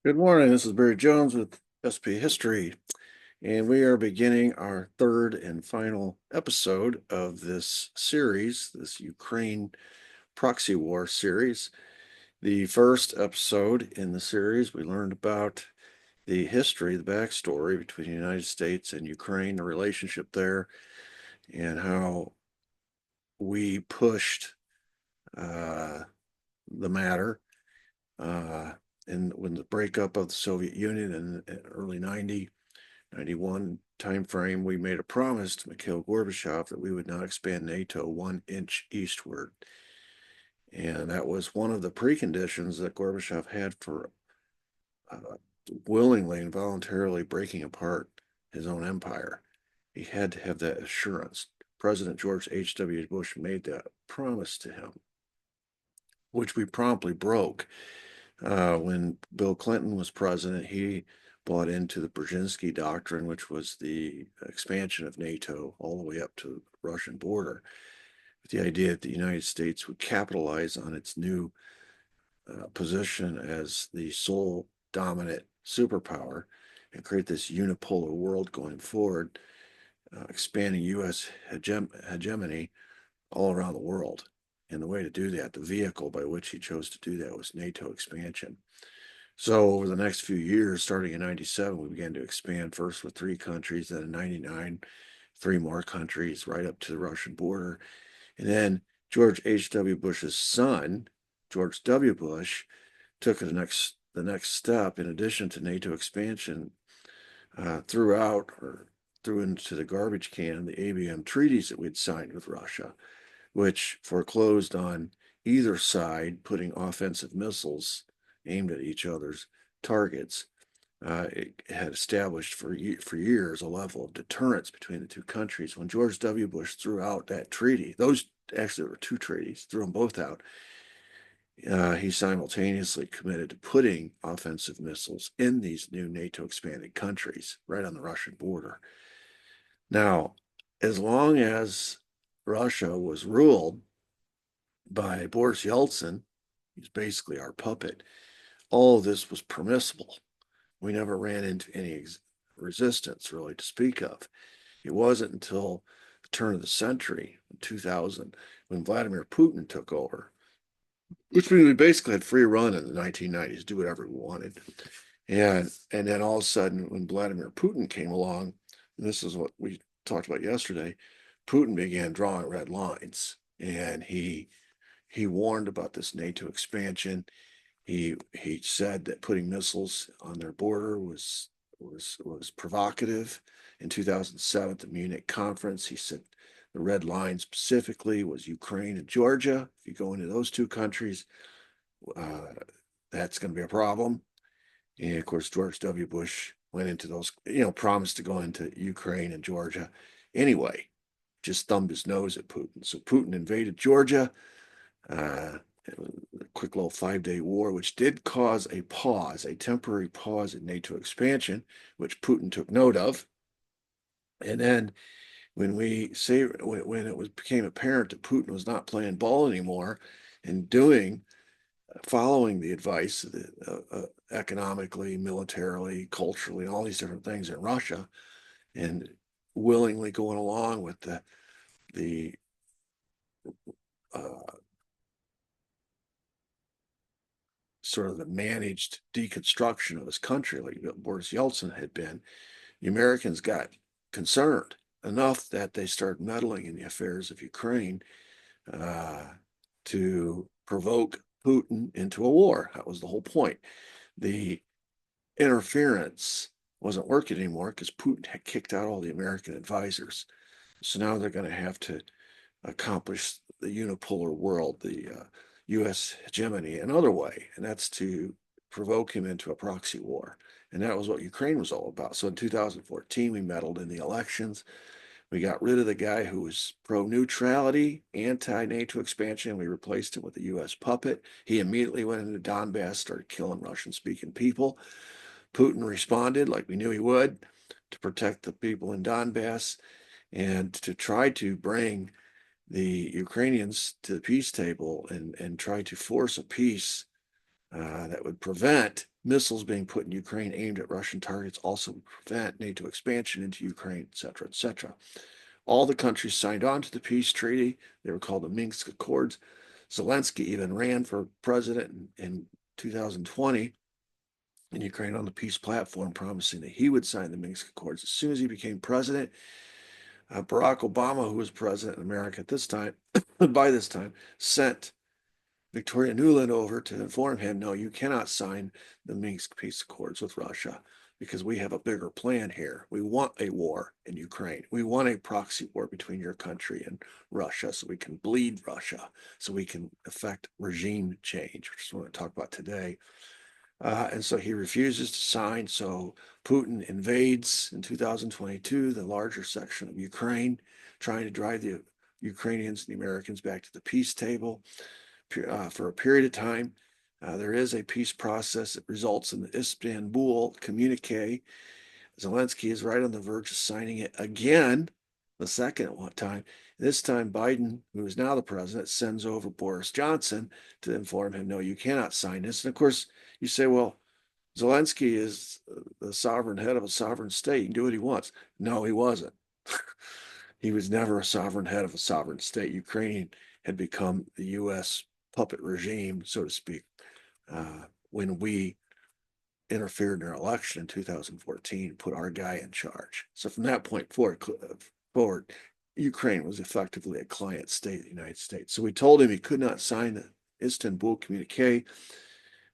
Good morning. This is Barry Jones with SP History, and we are beginning our third and final episode of this series, this Ukraine proxy war series. The first episode in the series, we learned about the history, the backstory between the United States and Ukraine, the relationship there, and how we pushed the matter. And when the breakup of the Soviet Union in early 91 timeframe, we made a promise to Mikhail Gorbachev that we would not expand NATO 1 inch eastward. And that was one of the preconditions that Gorbachev had for willingly and voluntarily breaking apart his own empire. He had to have that assurance. President George H.W. Bush made that promise to him, which we promptly broke. When Bill Clinton was president, he bought into the Brzezinski Doctrine, which was the expansion of NATO all the way up to the Russian border, with the idea that the United States would capitalize on its new position as the sole dominant superpower and create this unipolar world going forward, expanding U.S. hegemony all around the world. And the way to do that, the vehicle by which he chose to do that, was NATO expansion. So over the next few years, starting in 97, we began to expand first with 3 countries, then in 99, 3 more countries, right up to the Russian border. And then George H.W. Bush's son, George W. Bush, took the next step. In addition to NATO expansion, threw into the garbage can the ABM treaties that we'd signed with Russia, which foreclosed on either side putting offensive missiles aimed at each other's targets. It had established for years a level of deterrence between the two countries. When George W. Bush threw out that treaty, those actually there were 2 treaties, threw them both out. He simultaneously committed to putting offensive missiles in these new NATO expanded countries right on the Russian border. Now, as long as Russia was ruled by Boris Yeltsin, he's basically our puppet, all of this was permissible. We never ran into any resistance really to speak of. It wasn't until the turn of the century, in 2000, when Vladimir Putin took over, which means we basically had free run in the 1990s, do whatever we wanted. And then all of a sudden, when Vladimir Putin came along, and this is what we talked about yesterday, Putin began drawing red lines, and he warned about this NATO expansion. He said that putting missiles on their border was provocative. In 2007 at the Munich conference, he said the red line specifically was Ukraine and Georgia. If you go into those 2 countries, uh, that's going to be a problem. And of course, George W. Bush went into those, promised to go into Ukraine and Georgia anyway, just thumbed his nose at Putin. So Putin invaded Georgia, a quick little 5-day war, which did cause a temporary pause in NATO expansion, which Putin took note of. And then when it became apparent that Putin was not playing ball anymore and following the advice economically, militarily, culturally, and all these different things in Russia, and willingly going along with the uh, sort of the managed deconstruction of his country, like Boris Yeltsin had been, the Americans got concerned enough that they started meddling in the affairs of Ukraine uh, to provoke Putin into a war. That was the whole point. The interference wasn't working anymore because Putin had kicked out all the American advisors. So now they're going to have to accomplish the unipolar world, the U.S. hegemony, another way, and that's to provoke him into a proxy war. And that was what Ukraine was all about. So in 2014, we meddled in the elections. We got rid of the guy who was pro-neutrality, anti-NATO expansion. We replaced him with a U.S. puppet. He immediately went into Donbass, started killing Russian-speaking people. Putin responded like we knew he would to protect the people in Donbass and to try to bring the Ukrainians to the peace table and try to force a peace that would prevent missiles being put in Ukraine aimed at Russian targets, also prevent NATO expansion into Ukraine, et cetera, et cetera. All the countries signed on to the peace treaty. They were called the Minsk Accords. Zelensky even ran for president in 2020 in Ukraine on the peace platform, promising that he would sign the Minsk Accords as soon as he became president. Barack Obama, who was president in America at this time, by this time, sent Victoria Nuland over to inform him, no, you cannot sign the Minsk peace accords with Russia because we have a bigger plan here. We want a war in Ukraine. We want a proxy war between your country and Russia so we can bleed Russia, so we can effect regime change, which is what I want to talk about today. And so he refuses to sign. So Putin invades in 2022 the larger section of Ukraine, trying to drive the Ukrainians and the Americans back to the peace table for a period of time. There is a peace process that results in the Istanbul communique. Zelensky is right on the verge of signing it again, the second one time. This time, Biden, who is now the president, sends over Boris Johnson to inform him, no, you cannot sign this. And of course, you say, well, Zelensky is the sovereign head of a sovereign state. He can do what he wants. No, he wasn't. He was never a sovereign head of a sovereign state. Ukraine had become the U.S. puppet regime, so to speak, when we interfered in our election in 2014, put our guy in charge. So from that point forward, Ukraine was effectively a client state of the United States. So we told him he could not sign the Istanbul communique.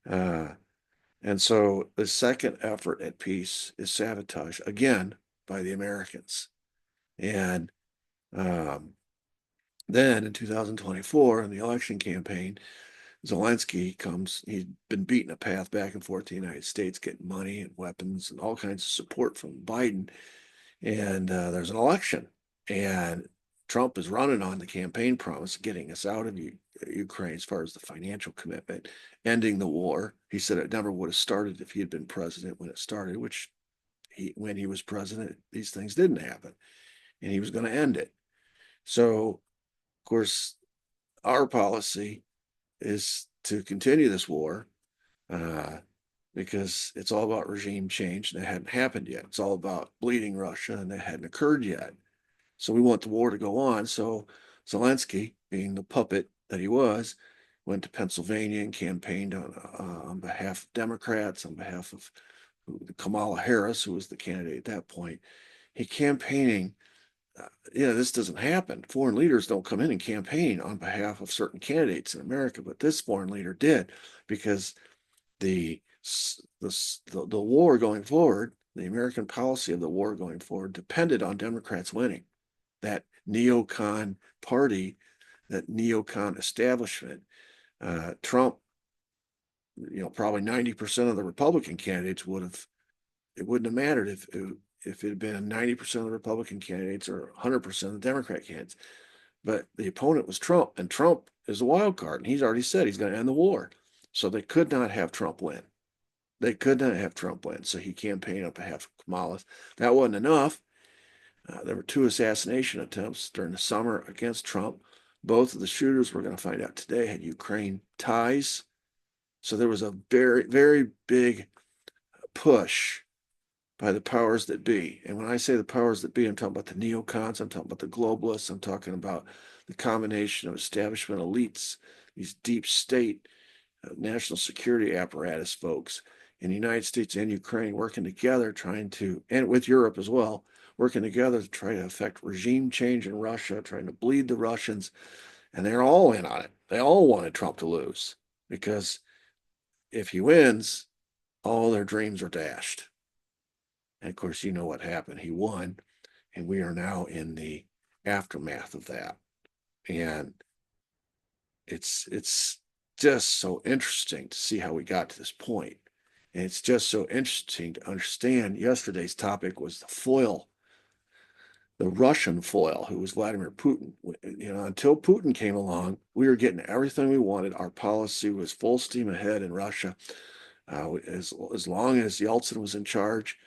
And so the second effort at peace is sabotage, again, by the Americans. And then in 2024, in the election campaign, Zelensky comes, he's been beating a path back and forth to the United States, getting money and weapons and all kinds of support from Biden. And there's an election. And Trump is running on the campaign promise of getting us out of Ukraine as far as the financial commitment, ending the war. He said it never would have started if he had been president when it started, which when he was president, these things didn't happen. And he was going to end it. So, of course, our policy is to continue this war because it's all about regime change and it hadn't happened yet. It's all about bleeding Russia and it hadn't occurred yet. So we want the war to go on. So Zelensky, being the puppet that he was, went to Pennsylvania and campaigned on behalf of Democrats, on behalf of Kamala Harris, who was the candidate at that point. He campaigning this doesn't happen. Foreign leaders don't come in and campaign on behalf of certain candidates in America, but this foreign leader did because the war going forward, the American policy of the war going forward, depended on Democrats winning. That neocon party, that neocon establishment, Trump, probably 90% of the Republican candidates it wouldn't have mattered if it had been 90% of the Republican candidates or 100% of the Democrat candidates. But the opponent was Trump, and Trump is a wild card, and he's already said he's going to end the war. So they could not have Trump win. They could not have Trump win. So he campaigned on behalf of Kamala. That wasn't enough. There were 2 assassination attempts during the summer against Trump. Both of the shooters, we're going to find out today, had Ukraine ties. So there was a very, very big push by the powers that be. And when I say the powers that be, I'm talking about the neocons, I'm talking about the globalists, I'm talking about the combination of establishment elites, these deep state national security apparatus folks in the United States and Ukraine working together, trying to, and with Europe as well, working together to try to affect regime change in Russia, trying to bleed the Russians. And they're all in on it. They all wanted Trump to lose because if he wins, all their dreams are dashed. And of course, you know what happened. He won, and we are now in the aftermath of that. And it's just so interesting to see how we got to this point. And it's just so interesting to understand. Yesterday's topic was the foil, the Russian foil, who was Vladimir Putin. Until Putin came along, we were getting everything we wanted. Our policy was full steam ahead in Russia. As long as Yeltsin was in charge,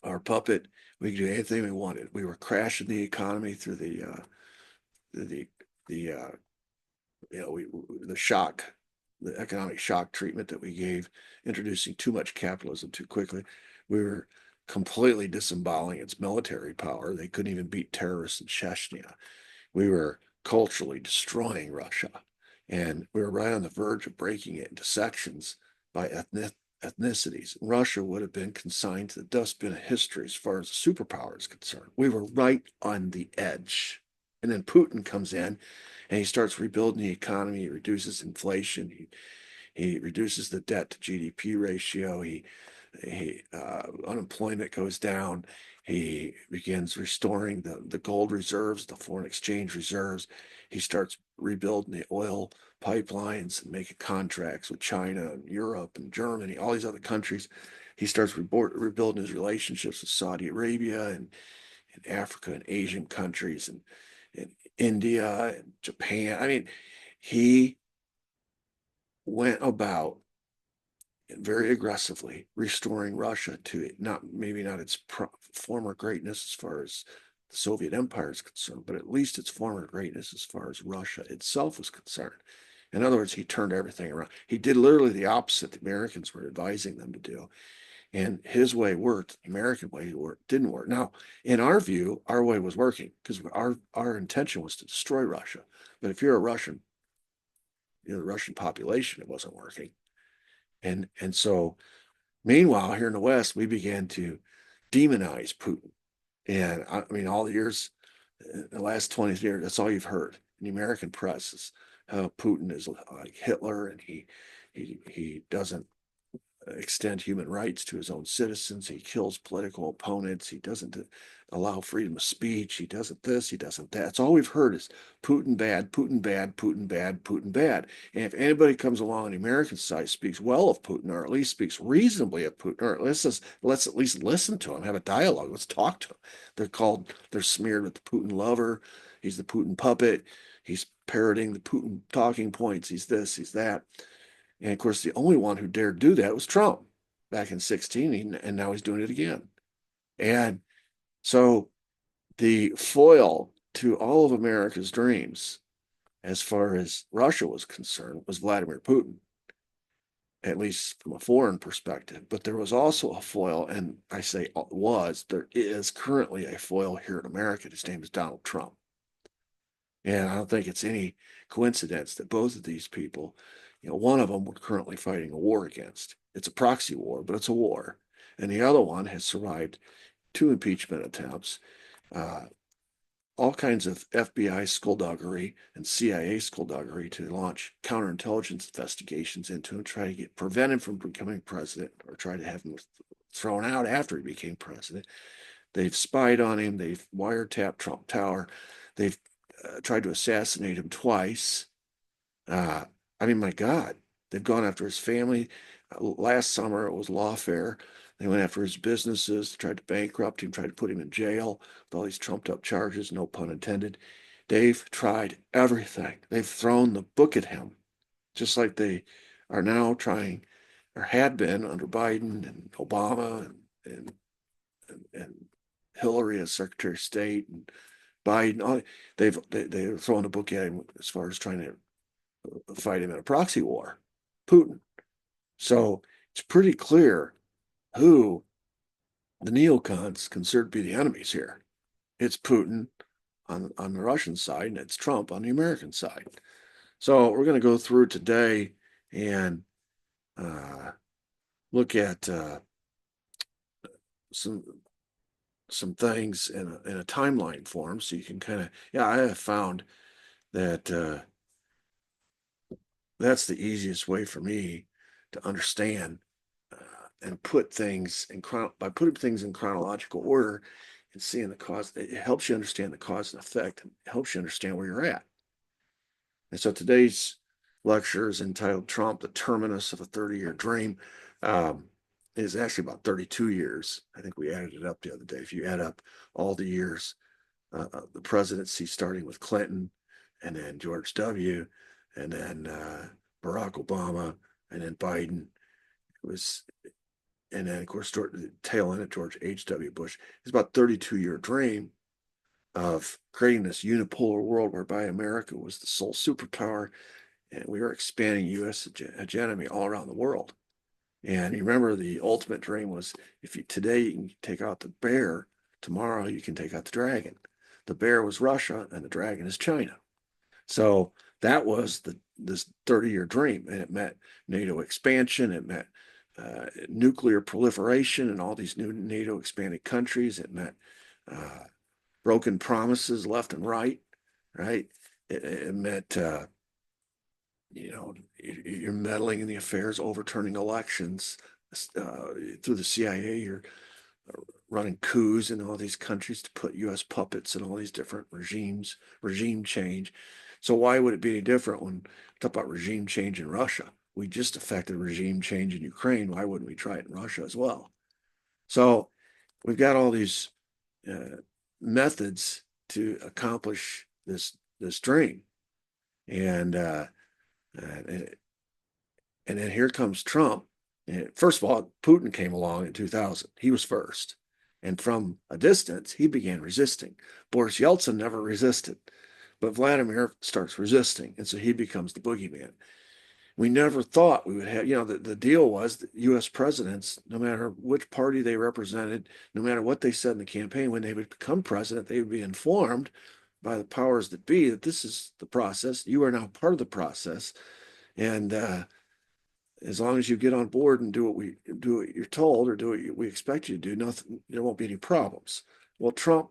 our puppet, we could do anything we wanted. We were crashing the economy through the shock the economic shock treatment that we gave, introducing too much capitalism too quickly. We were completely disemboweling its military power. They couldn't even beat terrorists in Chechnya. We were culturally destroying Russia. And we were right on the verge of breaking it into sections by ethnicities. Russia would have been consigned to the dustbin of history as far as the superpower is concerned. We were right on the edge. And then Putin comes in and he starts rebuilding the economy. He reduces inflation. He reduces the debt to GDP ratio. Unemployment goes down. He begins restoring the gold reserves, the foreign exchange reserves. He starts rebuilding the oil pipelines and making contracts with China and Europe and Germany, all these other countries. He starts rebuilding his relationships with Saudi Arabia and Africa and Asian countries and India and Japan. I mean, he went about very aggressively restoring Russia to maybe not its former greatness as far as the Soviet Empire is concerned, but at least its former greatness as far as Russia itself was concerned. In other words, he turned everything around. He did literally the opposite the Americans were advising them to do. And his way worked. The American way didn't work. Now, in our view, our way was working because our intention was to destroy Russia. But if you're a Russian, the Russian population, it wasn't working. And so meanwhile, here in the West, we began to demonize Putin. And I mean, all the years, the last 20 years, that's all you've heard in the American press is how Putin is like Hitler and he doesn't extend human rights to his own citizens. He kills political opponents. He doesn't allow freedom of speech. He doesn't this, he doesn't that. It's all we've heard is Putin bad, Putin bad, Putin bad, Putin bad. And if anybody comes along on the American side, speaks well of Putin, or at least speaks reasonably of Putin, or let's at least listen to him, have a dialogue, let's talk to him. They're smeared with the Putin lover. He's the Putin puppet. He's parroting the Putin talking points. He's this, he's that. And of course, the only one who dared do that was Trump back in 16, and now he's doing it again. And so the foil to all of America's dreams, as far as Russia was concerned, was Vladimir Putin, at least from a foreign perspective. But there was also a foil, and I say there is currently a foil here in America. His name is Donald Trump. And I don't think it's any coincidence that both of these people, one of them we're currently fighting a war against. It's a proxy war, but it's a war. And the other one has survived 2 impeachment attempts, uh, all kinds of FBI skullduggery and CIA skullduggery to launch counterintelligence investigations into him, try to prevent him from becoming president or try to have him thrown out after he became president. They've spied on him. They've wiretapped Trump Tower. They've tried to assassinate him twice. I mean, my God, they've gone after his family. Last summer, it was lawfare. They went after his businesses, tried to bankrupt him, tried to put him in jail with all these trumped up charges, no pun intended. They've tried everything. They've thrown the book at him, just like they are now trying, or had been under Biden and Obama and Hillary as Secretary of State and Biden. They're throwing a book at him as far as trying to fight him in a proxy war, Putin. So it's pretty clear who the neocons consider to be the enemies here. It's Putin on the Russian side, and it's Trump on the American side. So we're going to go through today and look at some things in a timeline form, so you can kind of I have found that that's the easiest way for me to understand and put things by putting things in chronological order and seeing the cause. It helps you understand the cause and effect, and helps you understand where you're at. And so today's lecture is entitled "Trump: The Terminus of a 30-Year Dream." Is actually about 32 years. I think we added it up the other day. If you add up all the years, the presidency, starting with Clinton, and then George W., and then Barack Obama, and then Biden, and then of course the tail end of George H.W. Bush. It's about 32-year dream of creating this unipolar world whereby America was the sole superpower, and we were expanding U.S. hegemony all around the world. And you remember the ultimate dream was today you can take out the bear, tomorrow you can take out the dragon. The bear was Russia and the dragon is China. So that was this 30-year dream, and it meant NATO expansion. It meant nuclear proliferation in all these new NATO expanded countries. It meant broken promises left and right, right? It meant you're meddling in the affairs, overturning elections through the CIA. You're running coups in all these countries to put U.S. puppets in all these different regimes, regime change. So why would it be any different when we talk about regime change in Russia? We just effected regime change in Ukraine. Why wouldn't we try it in Russia as well? So we've got all these methods to accomplish this dream, and and then here comes Trump. And first of all, Putin came along in 2000. He was first. And from a distance, he began resisting. Boris Yeltsin never resisted, but Vladimir starts resisting. And so he becomes the boogeyman. We never thought we would have, the deal was that US presidents, no matter which party they represented, no matter what they said in the campaign, when they would become president, they would be informed by the powers that be that this is the process. You are now part of the process. And as long as you get on board and do what you're told or do what we expect you to do, nothing, there won't be any problems. Well, Trump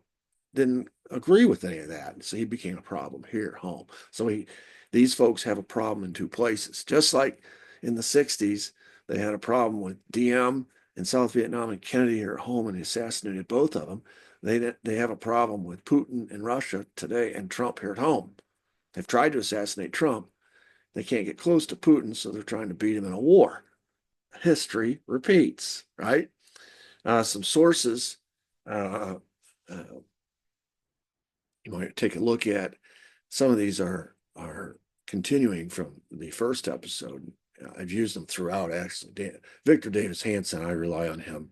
didn't agree with any of that, so he became a problem here at home. So these folks have a problem in two places. Just like in the 60s, they had a problem with Diem in South Vietnam and Kennedy here at home, and he assassinated both of them. They have a problem with Putin in Russia today and Trump here at home. They've tried to assassinate Trump. They can't get close to Putin, so they're trying to beat him in a war. History repeats, right? Some sources you might take a look at. Some of these are continuing from the first episode. I've used them throughout, actually. Victor Davis Hanson, I rely on him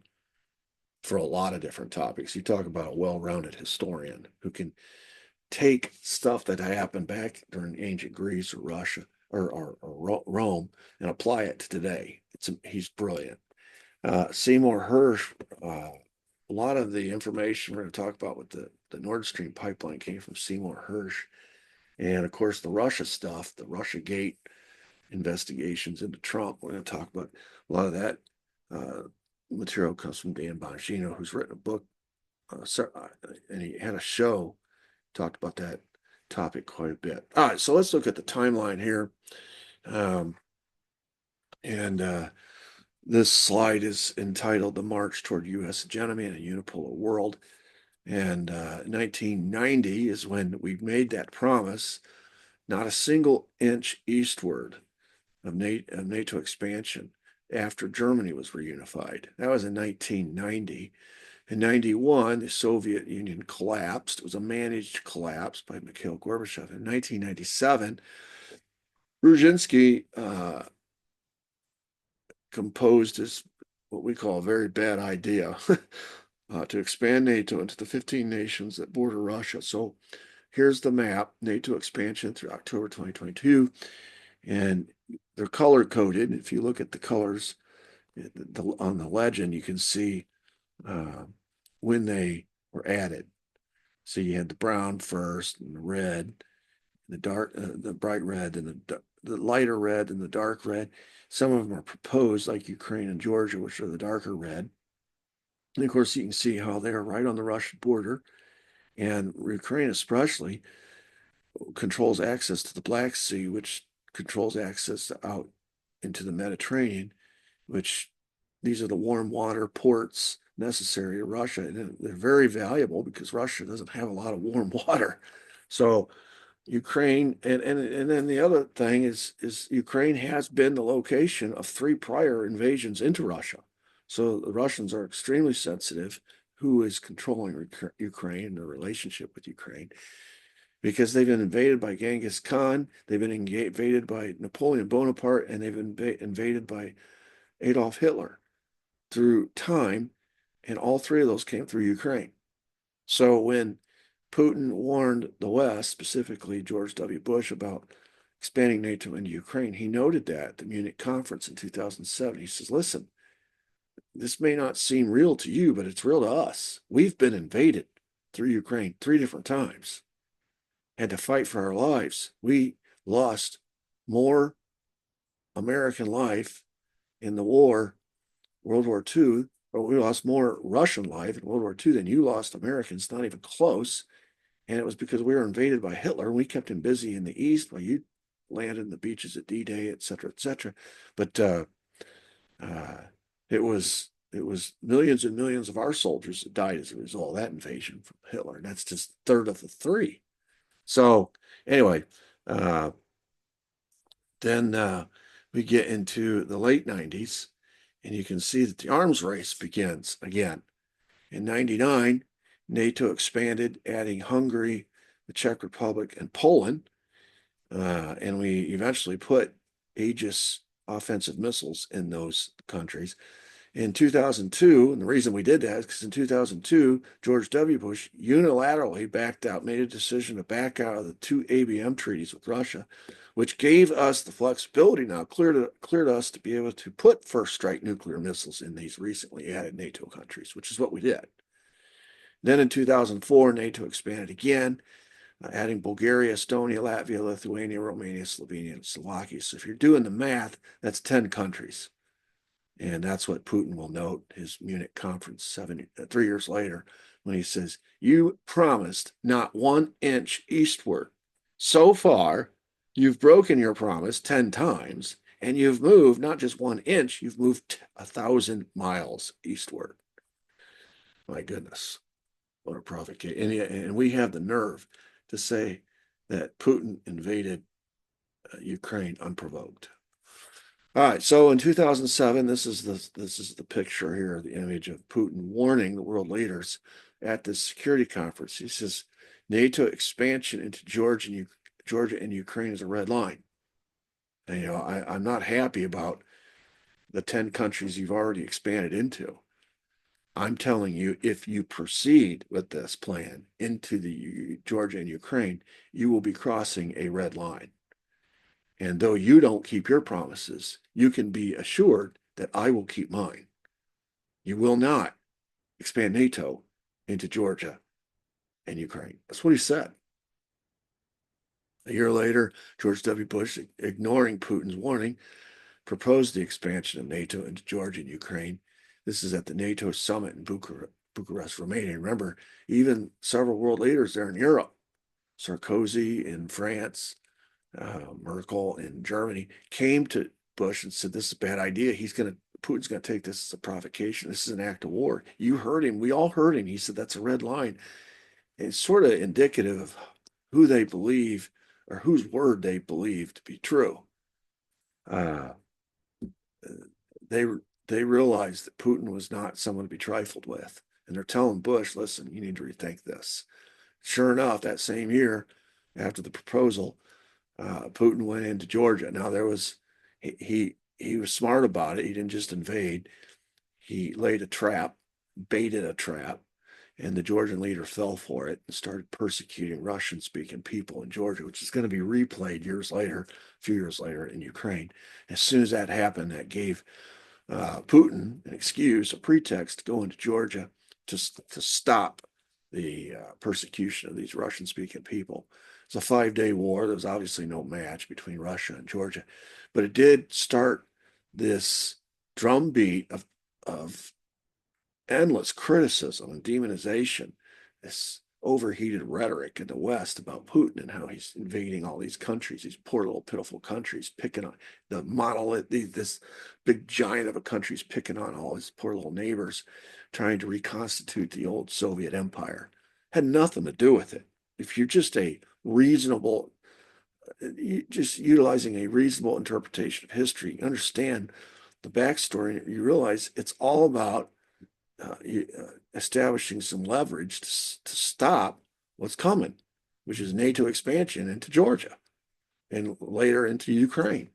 for a lot of different topics. You talk about a well-rounded historian who can take stuff that happened back during ancient Greece or Russia or Rome and apply it to today. He's brilliant. Seymour Hersh, a lot of the information we're going to talk about with the Nord Stream pipeline came from Seymour Hersh. And of course, the Russia stuff, the Russia Gate investigations into Trump, we're going to talk about a lot of that material comes from Dan Bongino, who's written a book, and he had a show, talked about that topic quite a bit. All right, so let's look at the timeline here. This slide is entitled The March Toward U.S. Hegemony in a Unipolar World. And 1990 is when we made that promise, not a single inch eastward of NATO expansion after Germany was reunified. That was in 1990. In 91, the Soviet Union collapsed. It was a managed collapse by Mikhail Gorbachev. In 1997, Brzezinski composed this, what we call a very bad idea, to expand NATO into the 15 nations that border Russia. So here's the map, NATO expansion through October 2022, and they're color coded. If you look at the colors on the legend, you can see when they were added. So you had the brown first, and the red, the dark, the bright red, and the lighter red, and the dark red. Some of them are proposed, like Ukraine and Georgia, which are the darker red. And of course, you can see how they are right on the Russian border, and Ukraine especially controls access to the Black Sea, which controls access out into the Mediterranean, which these are the warm water ports necessary to Russia. And they're very valuable because Russia doesn't have a lot of warm water. So Ukraine, and then the other thing is Ukraine has been the location of 3 prior invasions into Russia. So the Russians are extremely sensitive who is controlling Ukraine and the relationship with Ukraine, because they've been invaded by Genghis Khan, they've been invaded by Napoleon Bonaparte, and they've been invaded by Adolf Hitler through time, and all 3 of those came through Ukraine. So when Putin warned the West, specifically George W. Bush, about expanding NATO into Ukraine, he noted that at the Munich conference in 2007. He says, listen, this may not seem real to you, but it's real to us. We've been invaded through Ukraine 3 different times, had to fight for our lives. We lost more American life in the war, World War II, but we lost more Russian life in World War II than you lost Americans, not even close. And it was because we were invaded by Hitler and we kept him busy in the East while you landed in the beaches at D-Day, et cetera, et cetera. But it was millions and millions of our soldiers that died as a result of that invasion from Hitler. And that's just third of the three. So anyway, then we get into the late 90s, and you can see that the arms race begins again. In 99, NATO expanded, adding Hungary, the Czech Republic, and Poland. And we eventually put Aegis offensive missiles in those countries. In 2002, and the reason we did that is because in 2002, George W. Bush unilaterally backed out, made a decision to back out of the 2 ABM treaties with Russia, which gave us the flexibility now, cleared us to be able to put first strike nuclear missiles in these recently added NATO countries, which is what we did. Then in 2004, NATO expanded again, adding Bulgaria, Estonia, Latvia, Lithuania, Romania, Slovenia, and Slovakia. So if you're doing the math, that's 10 countries. And that's what Putin will note his Munich conference 3 years later when he says, you promised not 1 inch eastward. So far, you've broken your promise 10 times, and you've moved not just 1 inch, you've moved 1,000 miles eastward. My goodness, what a provocation. And we have the nerve to say that Putin invaded Ukraine unprovoked. All right, so in 2007, this is the picture here, the image of Putin warning the world leaders at this security conference. He says, NATO expansion into Georgia and Ukraine is a red line. And, I'm not happy about the 10 countries you've already expanded into. I'm telling you, if you proceed with this plan into the Georgia and Ukraine, you will be crossing a red line. And though you don't keep your promises, you can be assured that I will keep mine. You will not expand NATO into Georgia and Ukraine. That's what he said. A year later, George W. Bush, ignoring Putin's warning, proposed the expansion of NATO into Georgia and Ukraine. This is at the NATO summit in Bucharest, Romania. Remember, even several world leaders there in Europe, Sarkozy in France, Merkel in Germany, came to Bush and said, this is a bad idea. Putin's going to take this as a provocation. This is an act of war. You heard him. We all heard him. He said, that's a red line. It's sort of indicative of who they believe or whose word they believe to be true. They realized that Putin was not someone to be trifled with. And they're telling Bush, listen, you need to rethink this. Sure enough, that same year, after the proposal, Putin went into Georgia. Now he was smart about it. He didn't just invade. He laid a trap, baited a trap, and the Georgian leader fell for it and started persecuting Russian-speaking people in Georgia, which is going to be replayed a few years later in Ukraine. As soon as that happened, that gave Putin an excuse, a pretext to go into Georgia to stop the persecution of these Russian-speaking people. It's a 5-day war. There was obviously no match between Russia and Georgia, but it did start this drumbeat of endless criticism and demonization, this overheated rhetoric in the West about Putin and how he's invading all these countries, these poor little pitiful countries, picking on the monolith, this big giant of a country's picking on all his poor little neighbors, trying to reconstitute the old Soviet empire. Had nothing to do with it. If you're just utilizing a reasonable interpretation of history, you understand the backstory, you realize it's all about establishing some leverage to stop what's coming, which is NATO expansion into Georgia and later into Ukraine.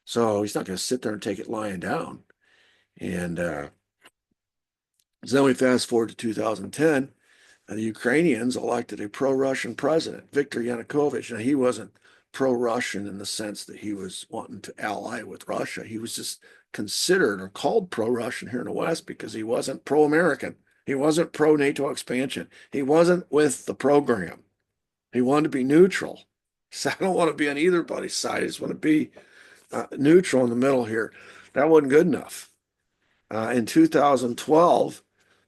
So he's not going to sit there and take it lying down. And so then we fast forward to 2010, and the Ukrainians elected a pro-Russian president, Viktor Yanukovych. Now, he wasn't pro-Russian in the sense that he was wanting to ally with Russia. He was just considered or called pro-Russian here in the West because he wasn't pro-American. He wasn't pro-NATO expansion. He wasn't with the program. He wanted to be neutral. He said, I don't want to be on either buddy's side. I just want to be neutral in the middle here. That wasn't good enough. In 2012,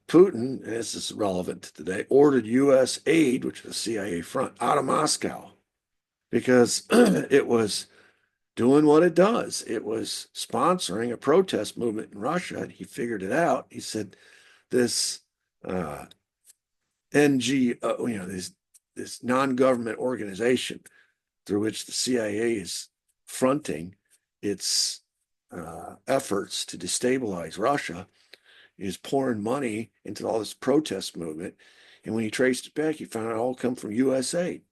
Putin, and this is relevant to today, ordered U.S. aid, which is the CIA front, out of Moscow because it was doing what it does. It was sponsoring a protest movement in Russia, and he figured it out. He said, this NGO, this non-government organization through which the CIA is fronting its efforts to destabilize Russia is pouring money into all this protest movement. And when he traced it back, he found it all come from U.S. aid,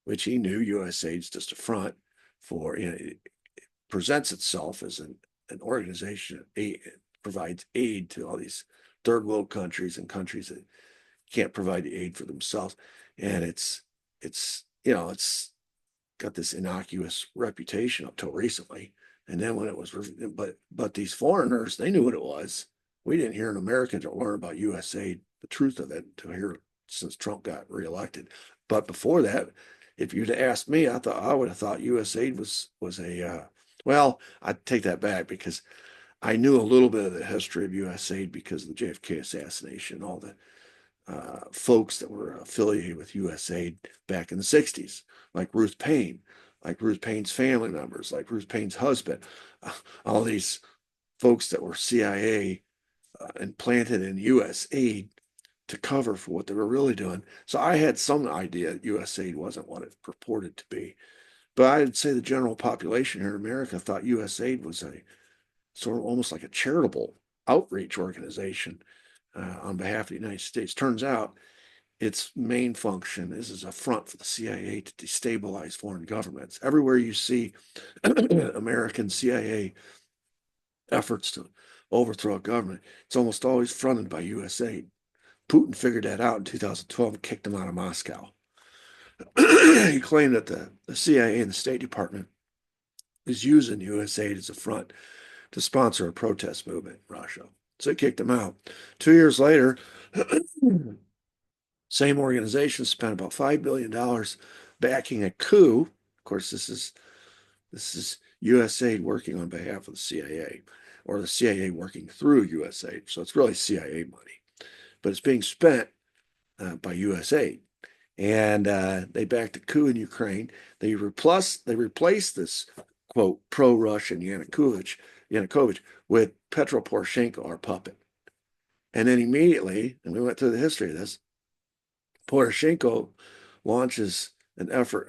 which he knew U.S. aid's just a front for, it presents itself as an organization that provides aid to all these third world countries and countries that can't provide the aid for themselves. And it's got this innocuous reputation up till recently. And then when it was, but these foreigners, they knew what it was. We didn't hear an American to learn about U.S. aid, the truth of it, to hear since Trump got reelected. But before that, if you'd asked me, I would have thought U.S. aid was well, I'd take that back because I knew a little bit of the history of U.S. aid because of the JFK assassination, all the folks that were affiliated with U.S. aid back in the 60s, like Ruth Paine, like Ruth Paine's family members, like Ruth Paine's husband, all these folks that were CIA implanted in U.S. aid to cover for what they were really doing. So I had some idea that U.S. aid wasn't what it purported to be. But I'd say the general population here in America thought U.S. aid was a sort of almost like a charitable outreach organization on behalf of the United States. Turns out its main function is as a front for the CIA to destabilize foreign governments. Everywhere you see American CIA efforts to overthrow a government, it's almost always fronted by U.S. aid. Putin figured that out in 2012 and kicked him out of Moscow. He claimed that the CIA and the State Department is using U.S. aid as a front to sponsor a protest movement in Russia. So he kicked him out. 2 years later, same organization spent about $5 billion backing a coup. Of course, this is U.S. aid working on behalf of the CIA, or the CIA working through U.S. aid. So it's really CIA money, but it's being spent by U.S. aid. And they backed a coup in Ukraine. They replaced this quote pro-Russian Yanukovych with Petro Poroshenko, our puppet. And then immediately, and we went through the history of this, Poroshenko launches an effort,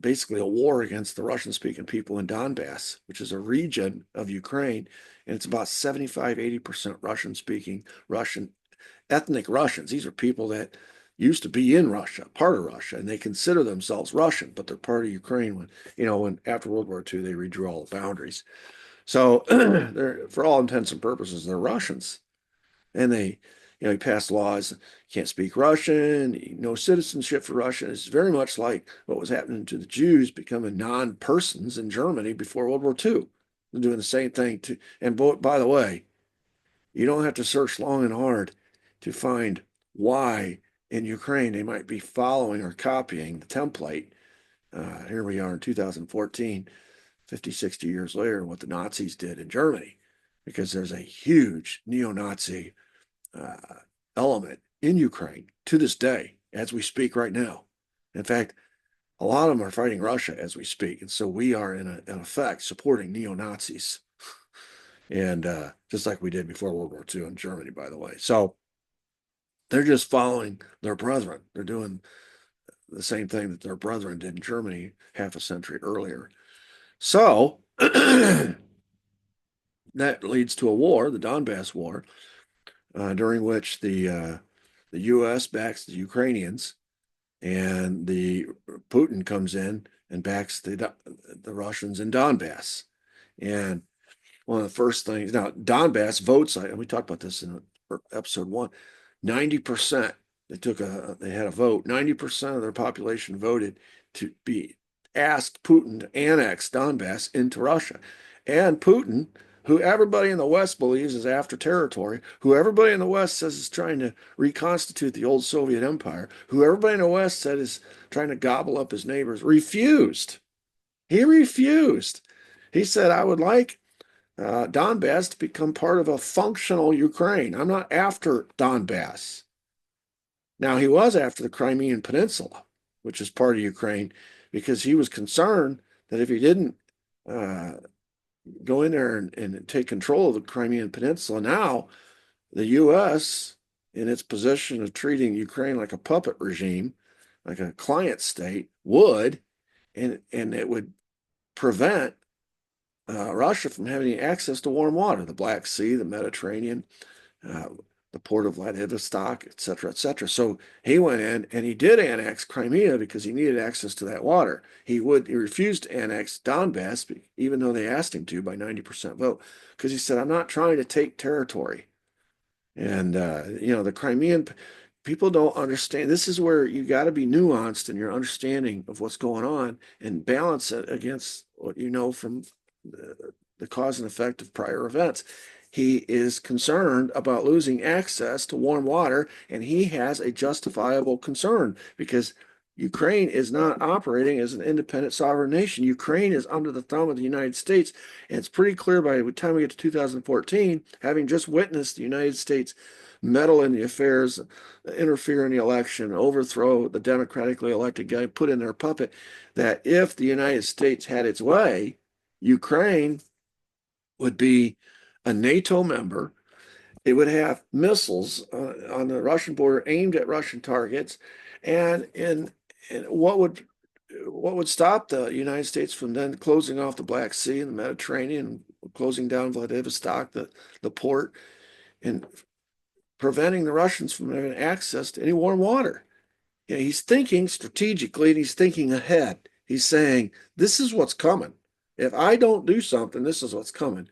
basically a war against the Russian-speaking people in Donbass, which is a region of Ukraine, and it's about 75-80% Russian-speaking, Russian ethnic Russians. These are people that used to be in Russia, part of Russia, and they consider themselves Russian, but they're part of Ukraine when after World War II, they redrew all the boundaries. So they're, for all intents and purposes, they're Russians. And he passed laws, can't speak Russian, no citizenship for Russian. It's very much like what was happening to the Jews becoming non-persons in Germany before World War II. They're doing the same thing too. And by the way, you don't have to search long and hard to find why in Ukraine they might be following or copying the template. Here we are in 2014, 50, 60 years later, what the Nazis did in Germany, because there's a huge neo-Nazi element in Ukraine to this day, as we speak right now. In fact, a lot of them are fighting Russia as we speak. And so we are, in effect, supporting neo-Nazis. And just like we did before World War II in Germany, by the way. So they're just following their brethren. They're doing the same thing that their brethren did in Germany half a century earlier. So that leads to a war, the Donbass War, during which the U.S. backs the Ukrainians, and the Putin comes in and backs the Russians in Donbass. And one of the first things, now Donbass votes, we talked about this in episode 1, 90%, they had a vote, 90% of their population voted to asked Putin to annex Donbass into Russia. And Putin, who everybody in the West believes is after territory, who everybody in the West says is trying to reconstitute the old Soviet empire, who everybody in the West said is trying to gobble up his neighbors, refused. He refused. He said, I would like Donbass to become part of a functional Ukraine. I'm not after Donbass. Now, he was after the Crimean Peninsula, which is part of Ukraine, because he was concerned that if he didn't uh, go in there and take control of the Crimean Peninsula, now the U.S., in its position of treating Ukraine like a puppet regime, like a client state, would, and it would prevent Russia from having access to warm water, the Black Sea, the Mediterranean, uh, the port of Vladivostok, et cetera, et cetera. So he went in and he did annex Crimea because he needed access to that water. He refused to annex Donbass, even though they asked him to by 90% vote, because he said, I'm not trying to take territory. And, the Crimean people don't understand. This is where you got to be nuanced in your understanding of what's going on and balance it against what you know from the cause and effect of prior events. He is concerned about losing access to warm water, and he has a justifiable concern because Ukraine is not operating as an independent sovereign nation. Ukraine is under the thumb of the United States, and it's pretty clear by the time we get to 2014, having just witnessed the United States meddle in the affairs, interfere in the election, overthrow the democratically elected guy, put in their puppet, that if the United States had its way, Ukraine would be a NATO member. It would have missiles on the Russian border aimed at Russian targets, and what would stop the United States from then closing off the Black Sea and the Mediterranean, closing down Vladivostok, the port, and preventing the Russians from having access to any warm water? He's thinking strategically and he's thinking ahead. He's saying, this is what's coming. If I don't do something, this is what's coming.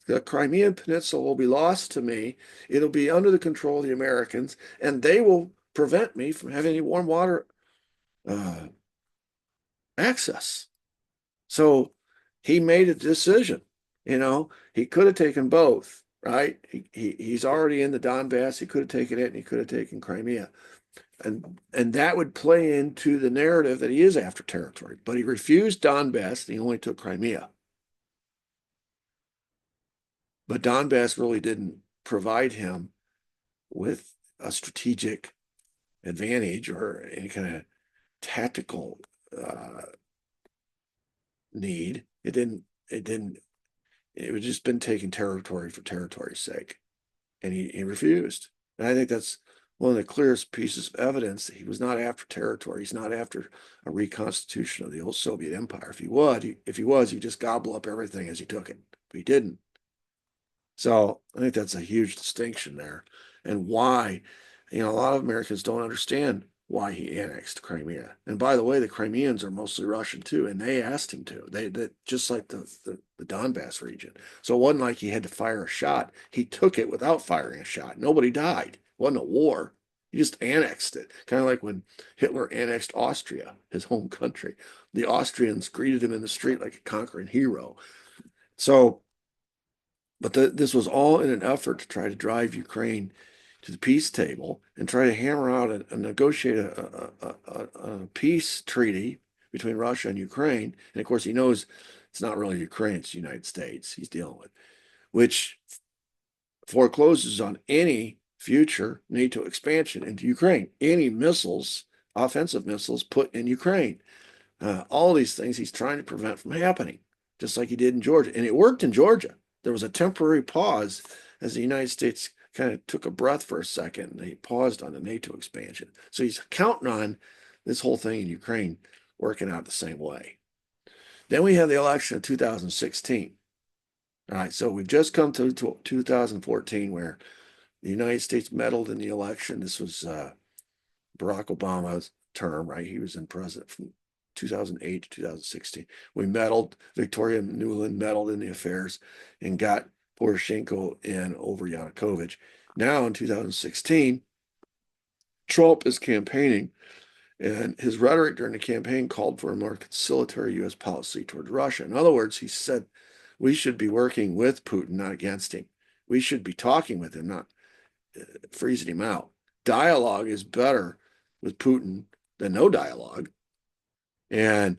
The Crimean Peninsula will be lost to me. It'll be under the control of the Americans, and they will prevent me from having any warm water uh, access. So he made a decision. He could have taken both, right? He's already in the Donbass. He could have taken it, and he could have taken Crimea. And that would play into the narrative that he is after territory. But he refused Donbass, and he only took Crimea. But Donbass really didn't provide him with a strategic advantage or any kind of tactical need. It would just been taking territory for territory's sake. And he refused. And I think that's one of the clearest pieces of evidence that he was not after territory. He's not after a reconstitution of the old Soviet empire. If he was, he'd just gobble up everything as he took it. But he didn't. So I think that's a huge distinction there. And why, a lot of Americans don't understand why he annexed Crimea. And by the way, the Crimeans are mostly Russian too, and they asked him to. They just like the Donbass region. So it wasn't like he had to fire a shot. He took it without firing a shot. Nobody died. It wasn't a war. He just annexed it. Kind of like when Hitler annexed Austria, his home country. The Austrians greeted him in the street like a conquering hero. So, but this was all in an effort to try to drive Ukraine to the peace table and try to hammer out and negotiate a peace treaty between Russia and Ukraine. And of course, he knows it's not really Ukraine, it's the United States he's dealing with, which forecloses on any future NATO expansion into Ukraine, any missiles, offensive missiles put in Ukraine. All these things he's trying to prevent from happening, just like he did in Georgia. And it worked in Georgia. There was a temporary pause as the United States kind of took a breath for a second and they paused on the NATO expansion. So he's counting on this whole thing in Ukraine working out the same way. Then we have the election of 2016. All right, so we've just come to 2014 where the United States meddled in the election. This was Barack Obama's term, right? He was in president from 2008 to 2016. We meddled, Victoria Nuland meddled in the affairs and got Poroshenko in over Yanukovych. Now in 2016, Trump is campaigning And his rhetoric during the campaign called for a more conciliatory U.S. policy toward Russia. In other words, he said we should be working with Putin, not against him. We should be talking with him, not freezing him out. Dialogue is better with Putin than no dialogue. And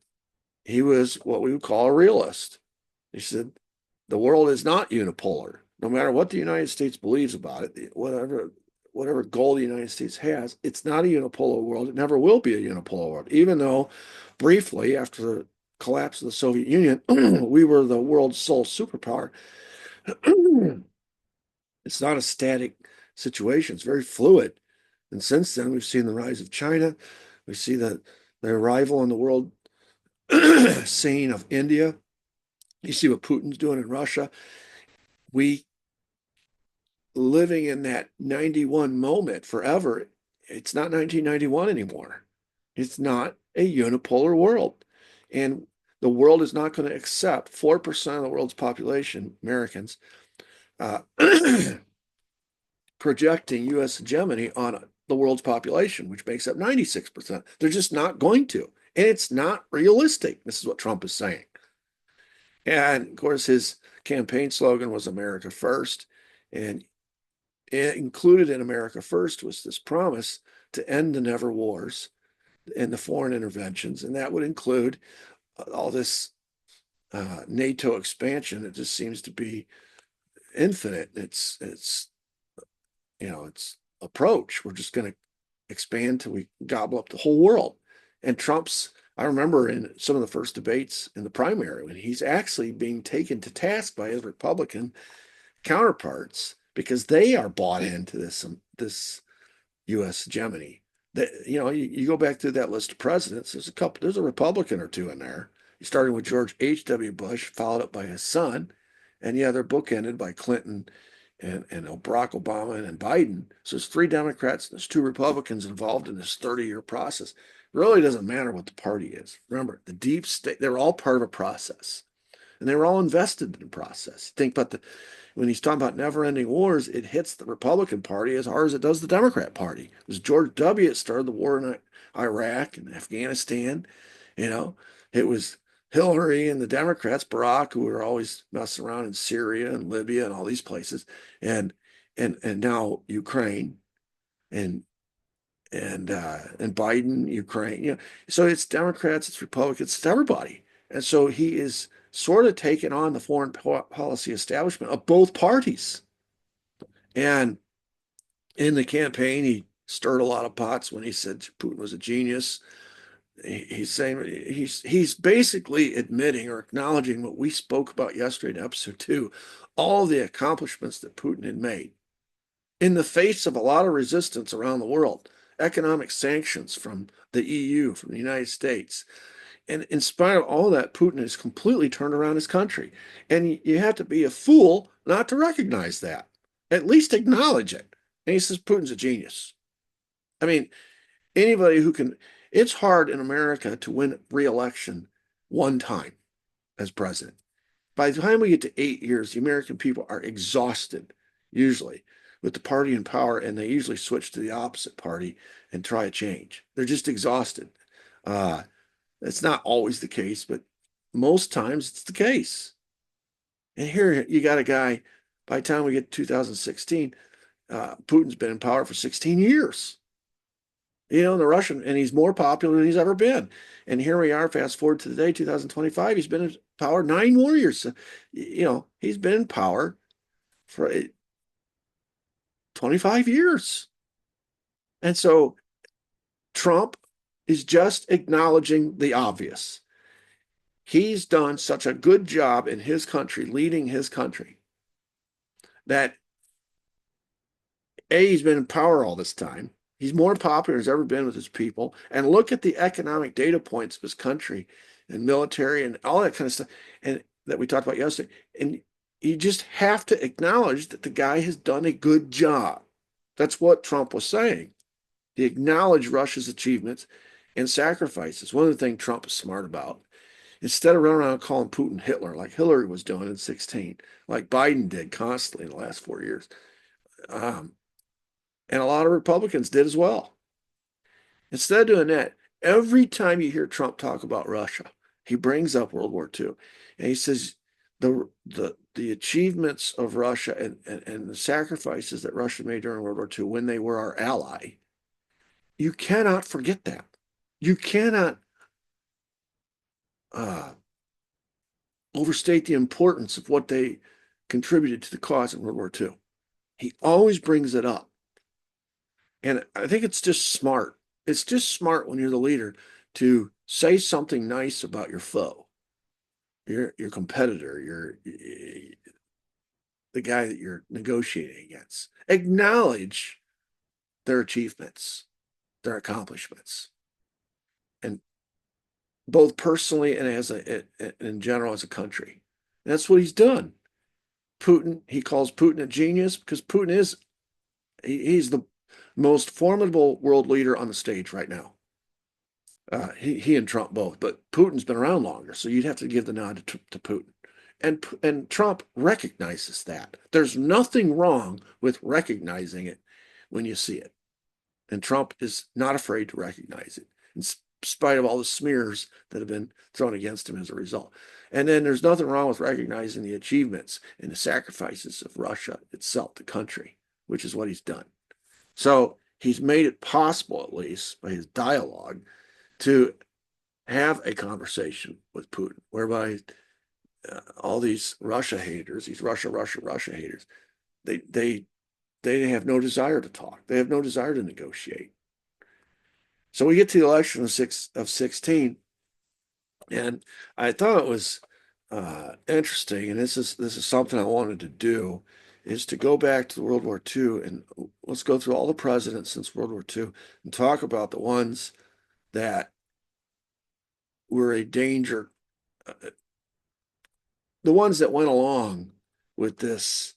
he was what we would call a realist. He said the world is not unipolar. No matter what the United States believes about it, whatever goal the United States has, it's not a unipolar world. It never will be a unipolar world, even though briefly after the collapse of the Soviet Union, we were the world's sole superpower. It's not a static situation. It's very fluid. And since then, we've seen the rise of China. We see the arrival on the world scene of India. You see what Putin's doing in Russia. We living in that 91 moment forever. It's not 1991 anymore. It's not a unipolar world. And the world is not going to accept 4% of the world's population, Americans, uh, projecting U.S. hegemony on the world's population, which makes up 96%. They're just not going to. And it's not realistic. This is what Trump is saying. And of course, his campaign slogan was America First. And included in America First was this promise to end the never wars and the foreign interventions. And that would include all this NATO expansion. It just seems to be infinite. It's approach. We're just going to expand till we gobble up the whole world. And I remember in some of the first debates in the primary when he's actually being taken to task by his Republican counterparts because they are bought into this U.S. hegemony. That you go back through that list of presidents. There's a Republican or two in there. Starting with George H.W. Bush, followed up by his son, and they're bookended by Clinton and Barack Obama and Biden. So there's 3 Democrats and there's 2 Republicans involved in this 30-year process. It really doesn't matter what the party is. Remember, the deep state, they're all part of a process. And they were all invested in the process. Think about when he's talking about never-ending wars, it hits the Republican Party as hard as it does the Democrat Party. It was George W. that started the war in Iraq and Afghanistan. It was Hillary and the Democrats, Barack, who were always messing around in Syria and Libya and all these places, and now Ukraine and Biden, Ukraine. So it's Democrats, it's Republicans, it's everybody. And so he is sort of taking on the foreign policy establishment of both parties. And in the campaign, he stirred a lot of pots when he said Putin was a genius. He's saying he's basically admitting or acknowledging what we spoke about yesterday in episode 2, all the accomplishments that Putin had made in the face of a lot of resistance around the world, economic sanctions from the EU, from the United States. And in spite of all that, Putin has completely turned around his country. And you have to be a fool not to recognize that. At least acknowledge it. And he says Putin's a genius. I mean, anybody who can, it's hard in America to win re-election one time as president. By the time we get to 8 years, the American people are exhausted, usually, with the party in power, and they usually switch to the opposite party and try a change. They're just exhausted. It's not always the case, but most times it's the case. And here you got a guy, by the time we get to 2016, Putin's been in power for 16 years. And he's more popular than he's ever been. And here we are, fast forward to today, 2025, he's been in power 9 more years. So, he's been in power for 25 years. And so Trump is just acknowledging the obvious. He's done such a good job in his country, leading his country, that he's been in power all this time. He's more popular than he's ever been with his people. And look at the economic data points of his country and military and all that kind of stuff and that we talked about yesterday. And you just have to acknowledge that the guy has done a good job. That's what Trump was saying. He acknowledged Russia's achievements and sacrifices. One of the things Trump is smart about, instead of running around calling Putin Hitler like Hillary was doing in 16, like Biden did constantly in the last 4 years, and a lot of Republicans did as well. Instead of doing that, Every time you hear Trump talk about Russia, he brings up World War II, and he says the achievements of Russia and the sacrifices that Russia made during World War II when they were our ally. You cannot forget that. You cannot uh, overstate the importance of what they contributed to the cause in World War II. He always brings it up. And I think it's just smart. It's just smart when you're the leader to say something nice about your foe, your competitor, the guy that you're negotiating against. Acknowledge their achievements, their accomplishments, and both personally and as in general as a country. And that's what he's done. Putin, he calls Putin a genius because Putin he's the most formidable world leader on the stage right now. He and Trump both, but Putin's been around longer, so you'd have to give the nod to Putin. And Trump recognizes that. There's nothing wrong with recognizing it when you see it. And Trump is not afraid to recognize it, in spite of all the smears that have been thrown against him as a result. And then there's nothing wrong with recognizing the achievements and the sacrifices of Russia itself, the country, which is what he's done. So he's made it possible, at least by his dialogue, to have a conversation with Putin, whereby all these Russia haters, these Russia haters, they have no desire to talk. They have no desire to negotiate. So we get to the election of 16, and I thought it was interesting, and this is something I wanted to do, is to go back to World War II and let's go through all the presidents since World War II and talk about the ones that were a danger, the ones that went along with this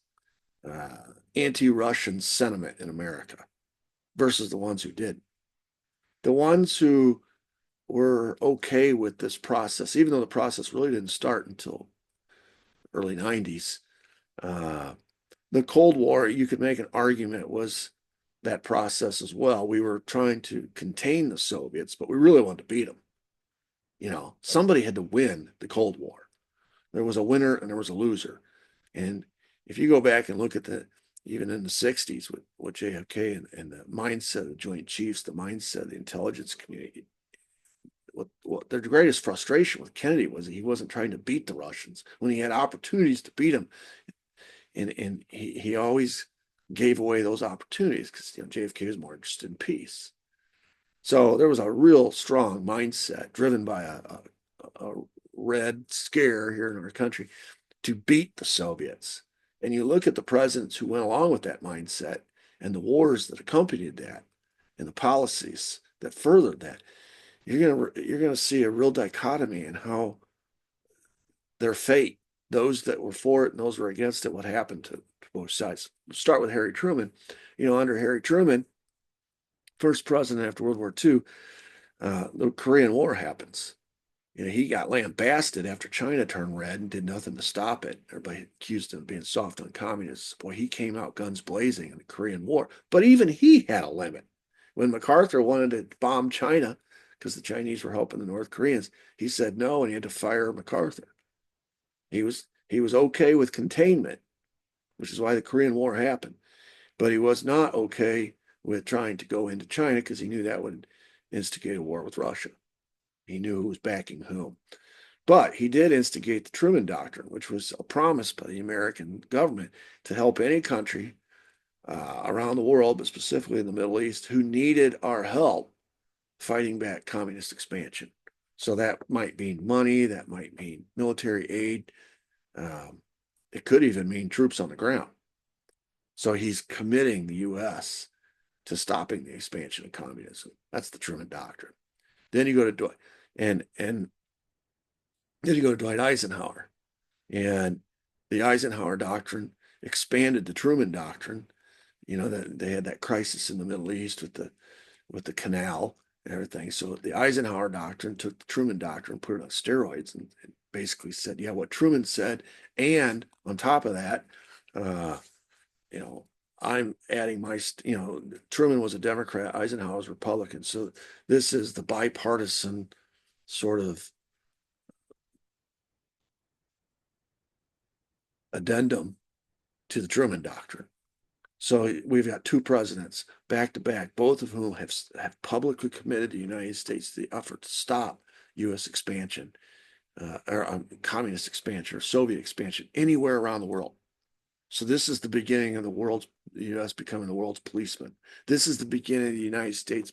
anti-Russian sentiment in America versus the ones who did. The ones who were okay with this process, even though the process really didn't start until early 90s. The Cold War, you could make an argument, was that process as well. We were trying to contain the Soviets, but we really wanted to beat them. You know, somebody had to win the Cold War. There was a winner and there was a loser. And if you go back and look at even in the 60s with JFK and the mindset of the Joint Chiefs, the mindset of the intelligence community, what their greatest frustration with Kennedy was that he wasn't trying to beat the Russians when he had opportunities to beat them. And he always gave away those opportunities because JFK was more interested in peace. So there was a real strong mindset driven by a red scare here in our country to beat the Soviets. And you look at the presidents who went along with that mindset and the wars that accompanied that and the policies that furthered that, you're gonna see a real dichotomy in how their fate, those that were for it and those who were against it, what happened to both sides. We'll start with Harry Truman. Under Harry Truman, first president after World War II, the Korean War happens. He got lambasted after China turned red and did nothing to stop it. Everybody accused him of being soft on communists. Boy, he came out guns blazing in the Korean War. But even he had a limit. When MacArthur wanted to bomb China because the Chinese were helping the North Koreans, he said no, and he had to fire MacArthur. He was okay with containment, which is why the Korean War happened. But he was not okay with trying to go into China because he knew that would instigate a war with Russia. He knew who was backing whom. But he did instigate the Truman Doctrine, which was a promise by the American government to help any country around the world, but specifically in the Middle East, who needed our help fighting back communist expansion. So that might mean money, that might mean military aid. It could even mean troops on the ground. So he's committing the U.S. to stopping the expansion of communism. That's the Truman Doctrine. Then you go to Dwight, and then you go to Dwight Eisenhower, and the Eisenhower Doctrine expanded the Truman Doctrine. That they had that crisis in the Middle East with the canal and everything. So the Eisenhower Doctrine took the Truman Doctrine, put it on steroids, and basically said, yeah, what Truman said, and on top of that, I'm adding my, Truman was a Democrat, Eisenhower was Republican. So this is the bipartisan sort of addendum to the Truman Doctrine. So we've got two presidents back to back, both of whom have publicly committed the United States to the effort to stop U.S. expansion, or communist expansion or Soviet expansion anywhere around the world. So this is the beginning of the U.S. becoming the world's policeman. This is the beginning of the United States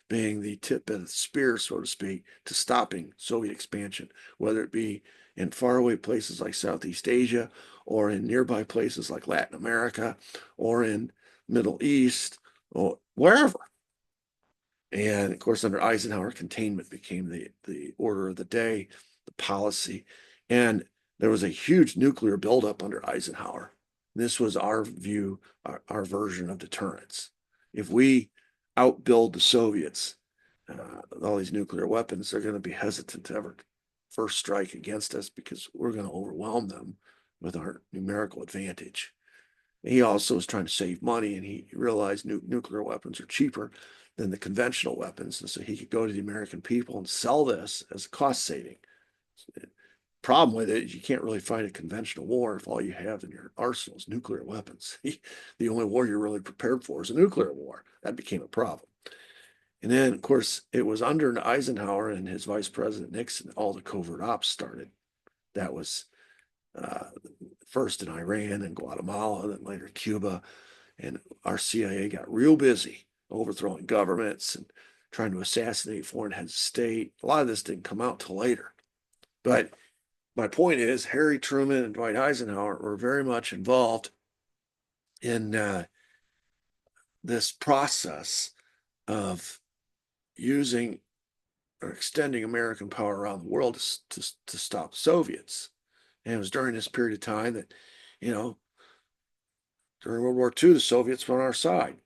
being the tip of the spear, so to speak, to stopping Soviet expansion, whether it be in faraway places like Southeast Asia or in nearby places like Latin America or in Middle East or wherever. And of course, under Eisenhower, containment became the order of the day, the policy. And there was a huge nuclear buildup under Eisenhower. This was our view, our version of deterrence. If we outbuild the Soviets, all these nuclear weapons, they're going to be hesitant to ever first strike against us because we're going to overwhelm them with our numerical advantage. He also was trying to save money, and he realized nuclear weapons are cheaper than the conventional weapons. And so he could go to the American people and sell this as a cost saving. Problem with it is you can't really fight a conventional war if all you have in your arsenal is nuclear weapons. The only war you're really prepared for is a nuclear war. That became a problem. And then, of course, it was under Eisenhower and his vice president Nixon, all the covert ops started. That was first in Iran and Guatemala, then later Cuba. And our CIA got real busy overthrowing governments and trying to assassinate foreign heads of state. A lot of this didn't come out till later. But my point is, Harry Truman and Dwight Eisenhower were very much involved in this process of using or extending American power around the world to stop Soviets. And it was during this period of time that, during World War II, the Soviets were on our side.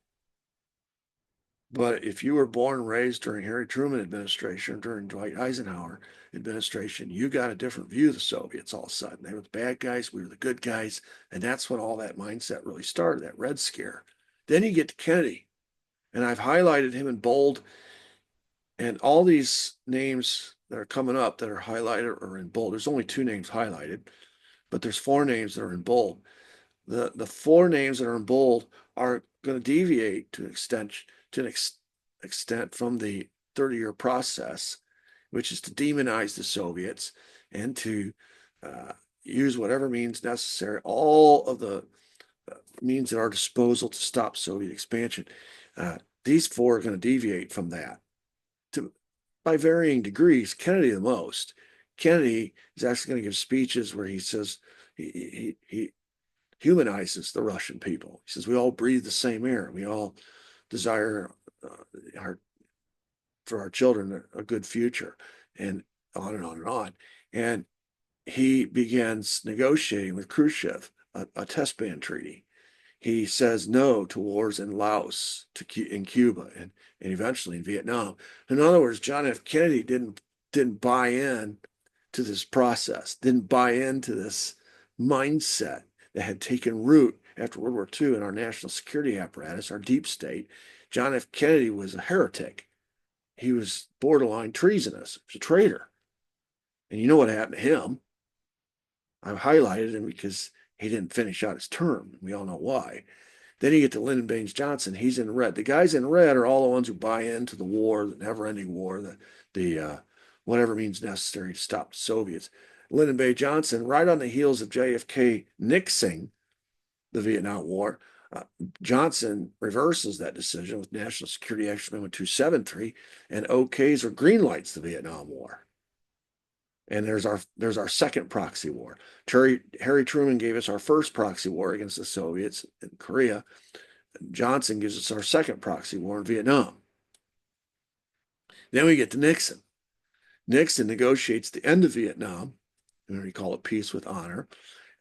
But if you were born and raised during Harry Truman administration, during Dwight Eisenhower administration, you got a different view of the Soviets all of a sudden. They were the bad guys, we were the good guys. And that's when all that mindset really started, that Red Scare. Then you get to Kennedy, and I've highlighted him in bold. And all these names that are coming up that are highlighted or in bold, there's only two names highlighted, but there's four names that are in bold. The four names that are in bold are going to deviate to an extent from the 30-year process, which is to demonize the Soviets and to use whatever means necessary, all of the means at our disposal to stop Soviet expansion. These four are going to deviate from that by varying degrees. Kennedy the most. Kennedy is actually going to give speeches where he says he humanizes the Russian people. He says we all breathe the same air. We all desire for our children a good future, and on and on and on. And he begins negotiating with Khrushchev a test ban treaty. He says no to wars in Laos, in Cuba, and eventually in Vietnam. In other words, John F. Kennedy didn't buy in to this process, didn't buy into this mindset that had taken root after World War II in our national security apparatus, our deep state. John F. Kennedy was a heretic. He was borderline treasonous. He was a traitor. And you know what happened to him? I've highlighted him because he didn't finish out his term. We all know why. Then you get to Lyndon Baines Johnson. He's in red. The guys in red are all the ones who buy into the war, the never-ending war, the whatever means necessary to stop the Soviets. Lyndon Baines Johnson, right on the heels of JFK nixing the Vietnam War, Johnson reverses that decision with National Security Action Amendment 273 and okays or greenlights the Vietnam War. And there's our second proxy war. Harry Truman gave us our first proxy war against the Soviets in Korea. Johnson gives us our second proxy war in Vietnam. Then we get to Nixon. Nixon negotiates the end of Vietnam, and we call it peace with honor,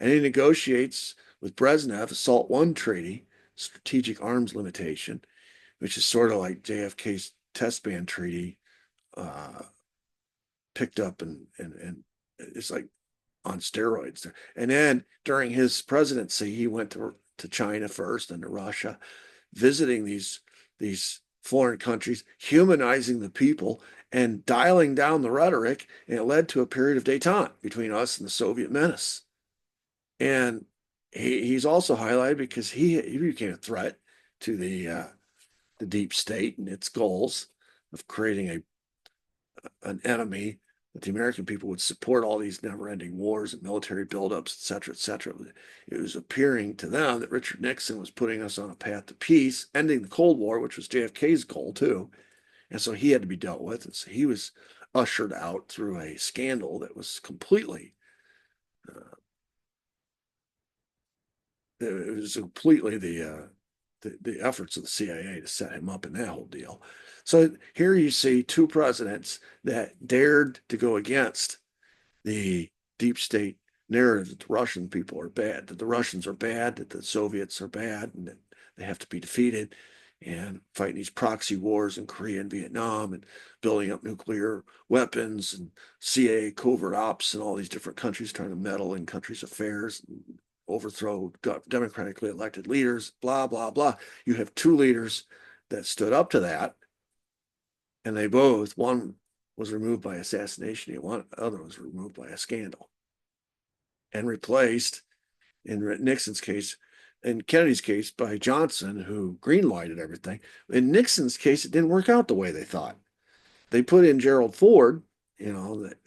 and he negotiates with Brezhnev a SALT I treaty, strategic arms limitation, which is sort of like JFK's test ban treaty, picked up and it's like on steroids. And then during his presidency, he went to to China first and to Russia, visiting these foreign countries, humanizing the people, and dialing down the rhetoric, and it led to a period of détente between us and the Soviet menace. And he's also highlighted because he became a threat to the deep state and its goals of creating an enemy that the American people would support all these never-ending wars and military buildups, et cetera, et cetera. It was appearing to them that Richard Nixon was putting us on a path to peace, ending the Cold War, which was JFK's goal too. And so he had to be dealt with. And so he was ushered out through a scandal that was completely, it was completely the efforts of the CIA to set him up in that whole deal. So here you see two presidents that dared to go against the deep state narrative that the Russian people are bad, that the Russians are bad, that the Soviets are bad, and that they have to be defeated, and fighting these proxy wars in Korea and Vietnam, and building up nuclear weapons, and CIA covert ops in all these different countries, trying to meddle in countries' affairs, and overthrow democratically elected leaders, blah, blah, blah. You have two leaders that stood up to that, and they both, one was removed by assassination, and one other was removed by a scandal and replaced, in Nixon's case, in Kennedy's case, by Johnson, who greenlighted everything. In Nixon's case, it didn't work out the way they thought. They put in Gerald Ford.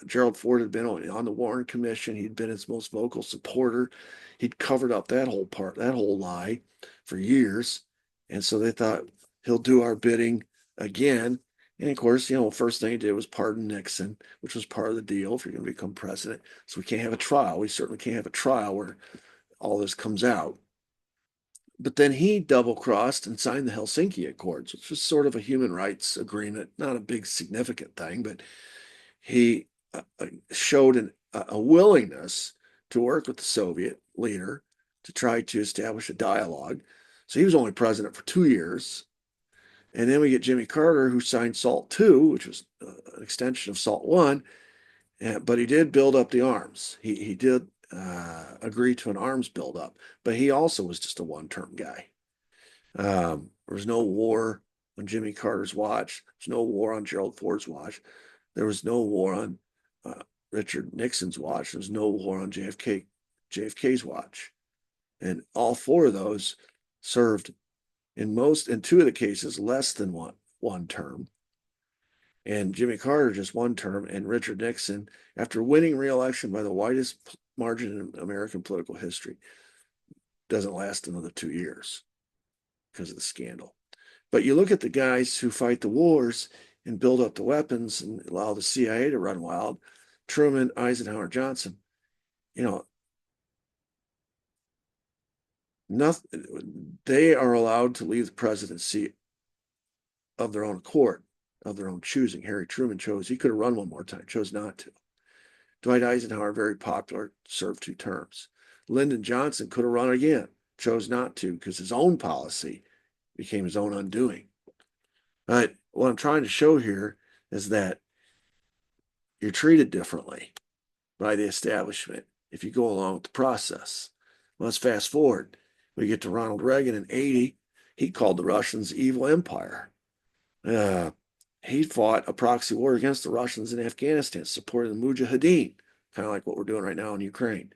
Gerald Ford had been on the Warren Commission. He'd been its most vocal supporter. He'd covered up that whole lie for years. And so they thought, he'll do our bidding again. And of course, first thing he did was pardon Nixon, which was part of the deal if you're going to become president. So we can't have a trial. We certainly can't have a trial where all this comes out. But then he double-crossed and signed the Helsinki Accords, which was sort of a human rights agreement, not a big significant thing, but he showed a willingness to work with the Soviet leader to try to establish a dialogue. So he was only president for 2 years. And then we get Jimmy Carter, who signed SALT II, which was an extension of SALT I, but he did build up the arms. He did agree to an arms buildup, but he also was just a one-term guy. There was no war on Jimmy Carter's watch. There's no war on Gerald Ford's watch. There was no war on Richard Nixon's watch. There was no war on JFK's watch. And all four of those served in two of the cases less than one term. And Jimmy Carter just one term, and Richard Nixon, after winning re-election by the widest margin in American political history, doesn't last another 2 years because of the scandal. But you look at the guys who fight the wars and build up the weapons and allow the CIA to run wild, Truman, Eisenhower, Johnson, they are allowed to leave the presidency of their own accord, of their own choosing. Harry Truman he could have run one more time, chose not to. Dwight Eisenhower, very popular, served 2 terms. Lyndon Johnson could have run again, chose not to because his own policy became his own undoing. But what I'm trying to show here is that you're treated differently by the establishment if you go along with the process. Let's fast forward. We get to Ronald Reagan in 1980. He called the Russians evil empire. He fought a proxy war against the Russians in Afghanistan, supporting the Mujahideen, kind of like what we're doing right now in Ukraine.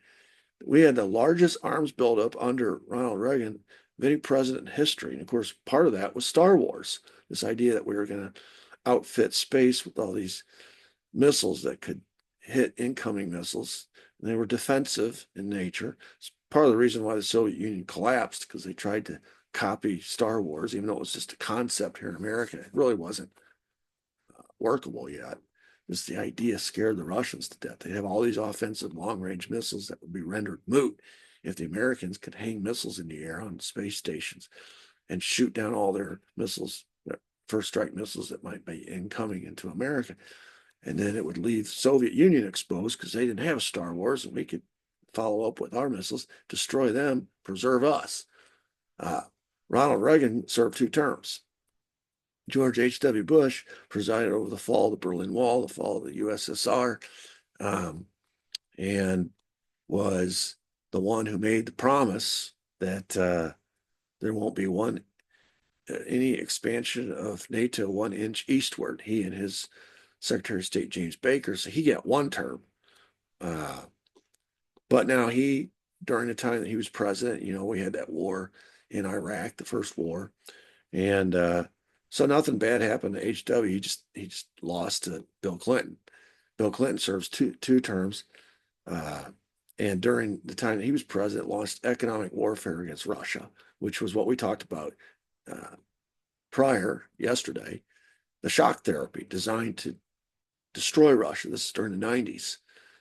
We had the largest arms buildup under Ronald Reagan of any president in history. And of course, part of that was Star Wars, this idea that we were going to outfit space with all these missiles that could hit incoming missiles. And they were defensive in nature. It's part of the reason why the Soviet Union collapsed, because they tried to copy Star Wars, even though it was just a concept here in America. It really wasn't workable yet. Just the idea scared the Russians to death. They'd have all these offensive long-range missiles that would be rendered moot if the Americans could hang missiles in the air on space stations and shoot down all their missiles, first strike missiles that might be incoming into America. And then it would leave the Soviet Union exposed because they didn't have Star Wars, and we could follow up with our missiles, destroy them, preserve us. Ronald Reagan served 2 terms. George H.W. Bush presided over the fall of the Berlin Wall, the fall of the USSR, and was the one who made the promise that there won't be any expansion of NATO 1 inch eastward. He and his Secretary of State James Baker, so he got one term. But now during the time that he was president, we had that war in Iraq, the first war, and so nothing bad happened to HW. He just lost to Bill Clinton. Bill Clinton serves two terms, and during the time that he was president, launched economic warfare against Russia, which was what we talked about prior yesterday. The shock therapy designed to destroy Russia. This is during the 90s.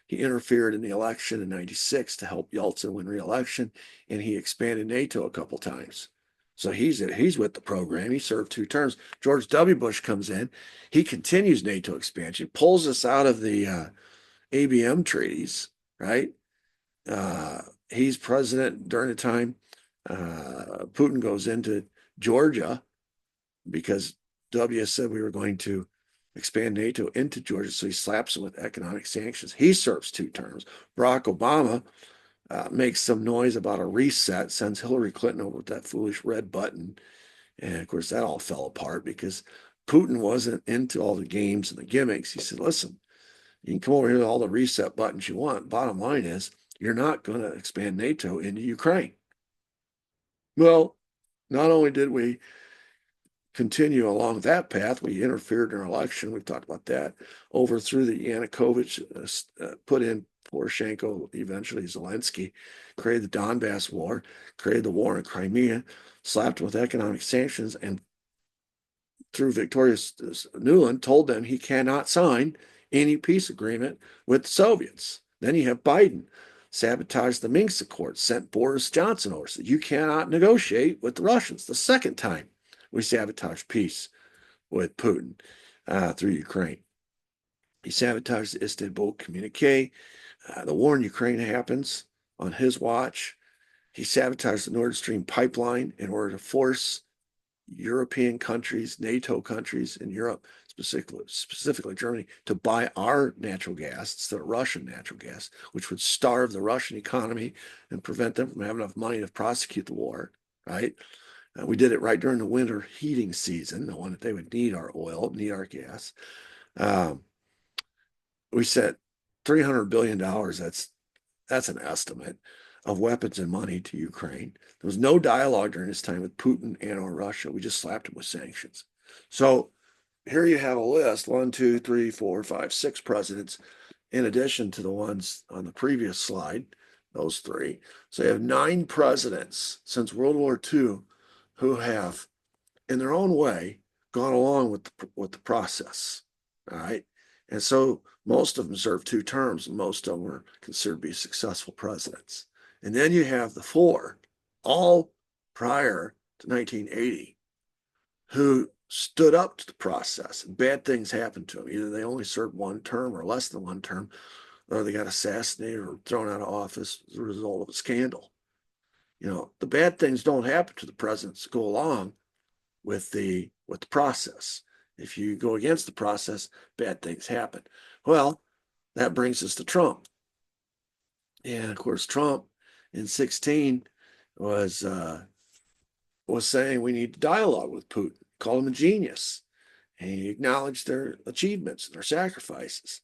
He interfered in the election in 96 to help Yeltsin win re-election, and he expanded NATO a couple times. So he's with the program. He served 2 terms. George W. Bush comes in. He continues NATO expansion, pulls us out of the ABM treaties, right? He's president during the time Putin goes into Georgia because W said we were going to expand NATO into Georgia, so he slaps him with economic sanctions. He serves 2 terms. Barack Obama makes some noise about a reset, sends Hillary Clinton over with that foolish red button. And of course, that all fell apart because Putin wasn't into all the games and the gimmicks. He said, listen, you can come over here with all the reset buttons you want. Bottom line is, you're not going to expand NATO into Ukraine. Well, not only did we continue along that path, we interfered in our election. We've talked about that. Overthrew the Yanukovych, put in Poroshenko, eventually Zelensky, created the Donbass War, created the war in Crimea, slapped with economic sanctions, and through Victorious Nuland told them he cannot sign any peace agreement with the Soviets. Then you have Biden sabotaged the Minsk Accords, sent Boris Johnson over, said you cannot negotiate with the Russians. The second time we sabotaged peace with Putin through Ukraine. He sabotaged the Istanbul communique. The war in Ukraine happens on his watch. He sabotaged the Nord Stream pipeline in order to force European countries, NATO countries in Europe, specifically Germany, to buy our natural gas instead of Russian natural gas, which would starve the Russian economy and prevent them from having enough money to prosecute the war, right? We did it right during the winter heating season, the one that they would need our oil, need our gas. We sent $300 billion. That's an estimate of weapons and money to Ukraine. There was no dialogue during this time with Putin and or Russia. We just slapped him with sanctions. So here you have a list, 1, 2, 3, 4, 5, 6 presidents, in addition to the ones on the previous slide, those 3. So you have 9 presidents since World War II who have, in their own way, gone along with the process. All right. And so most of them served 2 terms, and most of them were considered to be successful presidents. And then you have the 4, all prior to 1980, who stood up to the process. Bad things happened to them. Either they only served 1 term or less than 1 term, or they got assassinated or thrown out of office as a result of a scandal. The bad things don't happen to the presidents that go along with the process. If you go against the process, bad things happen. Well, that brings us to Trump. And of course, Trump in 2016 was saying we need dialogue with Putin, called him a genius. And he acknowledged their achievements and their sacrifices.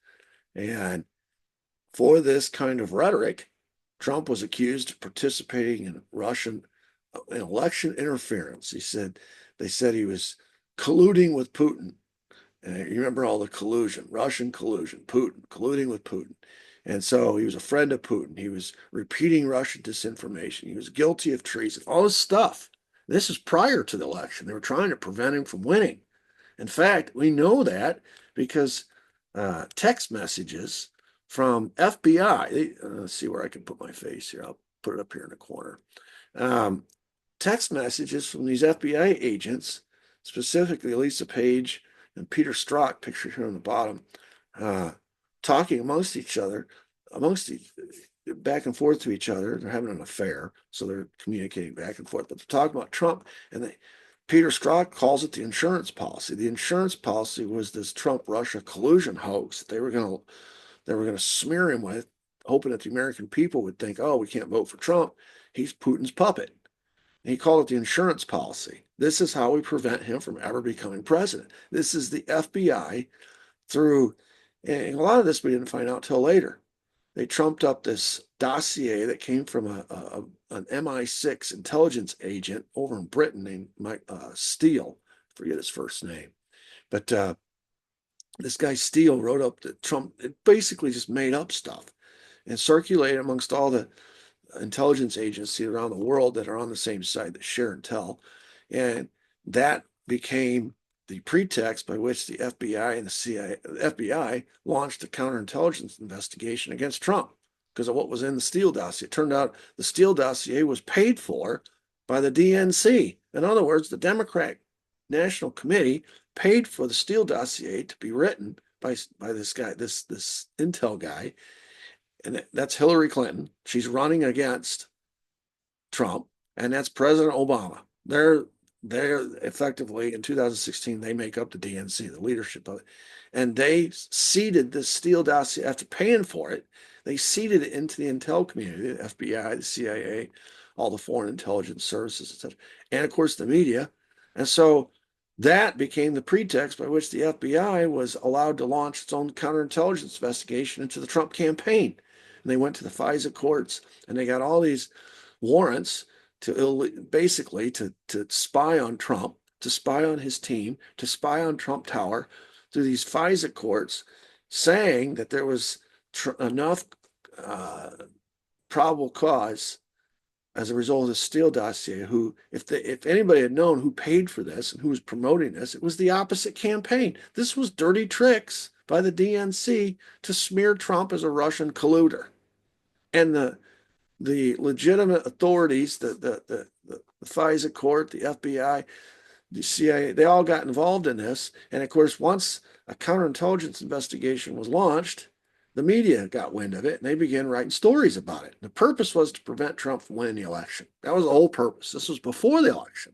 And for this kind of rhetoric, Trump was accused of participating in Russian election interference. They said he was colluding with Putin. You remember all the collusion, Russian collusion, Putin, colluding with Putin. And so he was a friend of Putin. He was repeating Russian disinformation. He was guilty of treason, all this stuff. This is prior to the election. They were trying to prevent him from winning. In fact, we know that because text messages from FBI, let's see where I can put my face here. I'll put it up here in the corner. Text messages from these FBI agents, specifically Lisa Page and Peter Strzok, pictured here on the bottom, talking amongst each other, back and forth to each other. They're having an affair, so they're communicating back and forth. But they're talking about Trump, and Peter Strzok calls it the insurance policy. The insurance policy was this Trump-Russia collusion hoax that they were going to smear him with, hoping that the American people would think, oh, we can't vote for Trump. He's Putin's puppet. And he called it the insurance policy. This is how we prevent him from ever becoming president. This is the FBI through, and a lot of this we didn't find out till later. They trumped up this dossier that came from an MI6 intelligence agent over in Britain named Mike Steele. I forget his first name. But this guy Steele wrote up that Trump basically just made up stuff and circulated amongst all the intelligence agencies around the world that are on the same side that share intel. And that became the pretext by which the FBI and the CIA, the FBI launched a counterintelligence investigation against Trump because of what was in the Steele dossier. It turned out the Steele dossier was paid for by the DNC. In other words, the Democrat National Committee paid for the Steele dossier to be written by this guy, this intel guy, and that's Hillary Clinton. She's running against Trump, and that's President Obama. They're effectively in 2016 they make up the DNC, the leadership of it, and they seeded the Steele dossier after paying for it. They seeded it into the intel community, the FBI, the CIA, all the foreign intelligence services, etc., and of course the media. And so that became the pretext by which the FBI was allowed to launch its own counterintelligence investigation into the Trump campaign. And they went to the FISA courts and they got all these warrants to basically to spy on Trump, to spy on his team, to spy on Trump Tower through these FISA courts, saying that there was enough probable cause as a result of the Steele dossier, who, if anybody had known who paid for this and who was promoting this, it was the opposite campaign. This was dirty tricks by the DNC to smear Trump as a Russian colluder. And the legitimate authorities, the FISA court, the FBI, the CIA, they all got involved in this. And of course, once a counterintelligence investigation was launched, the media got wind of it and they began writing stories about it. The purpose was to prevent Trump from winning the election. That was the whole purpose. This was before the election.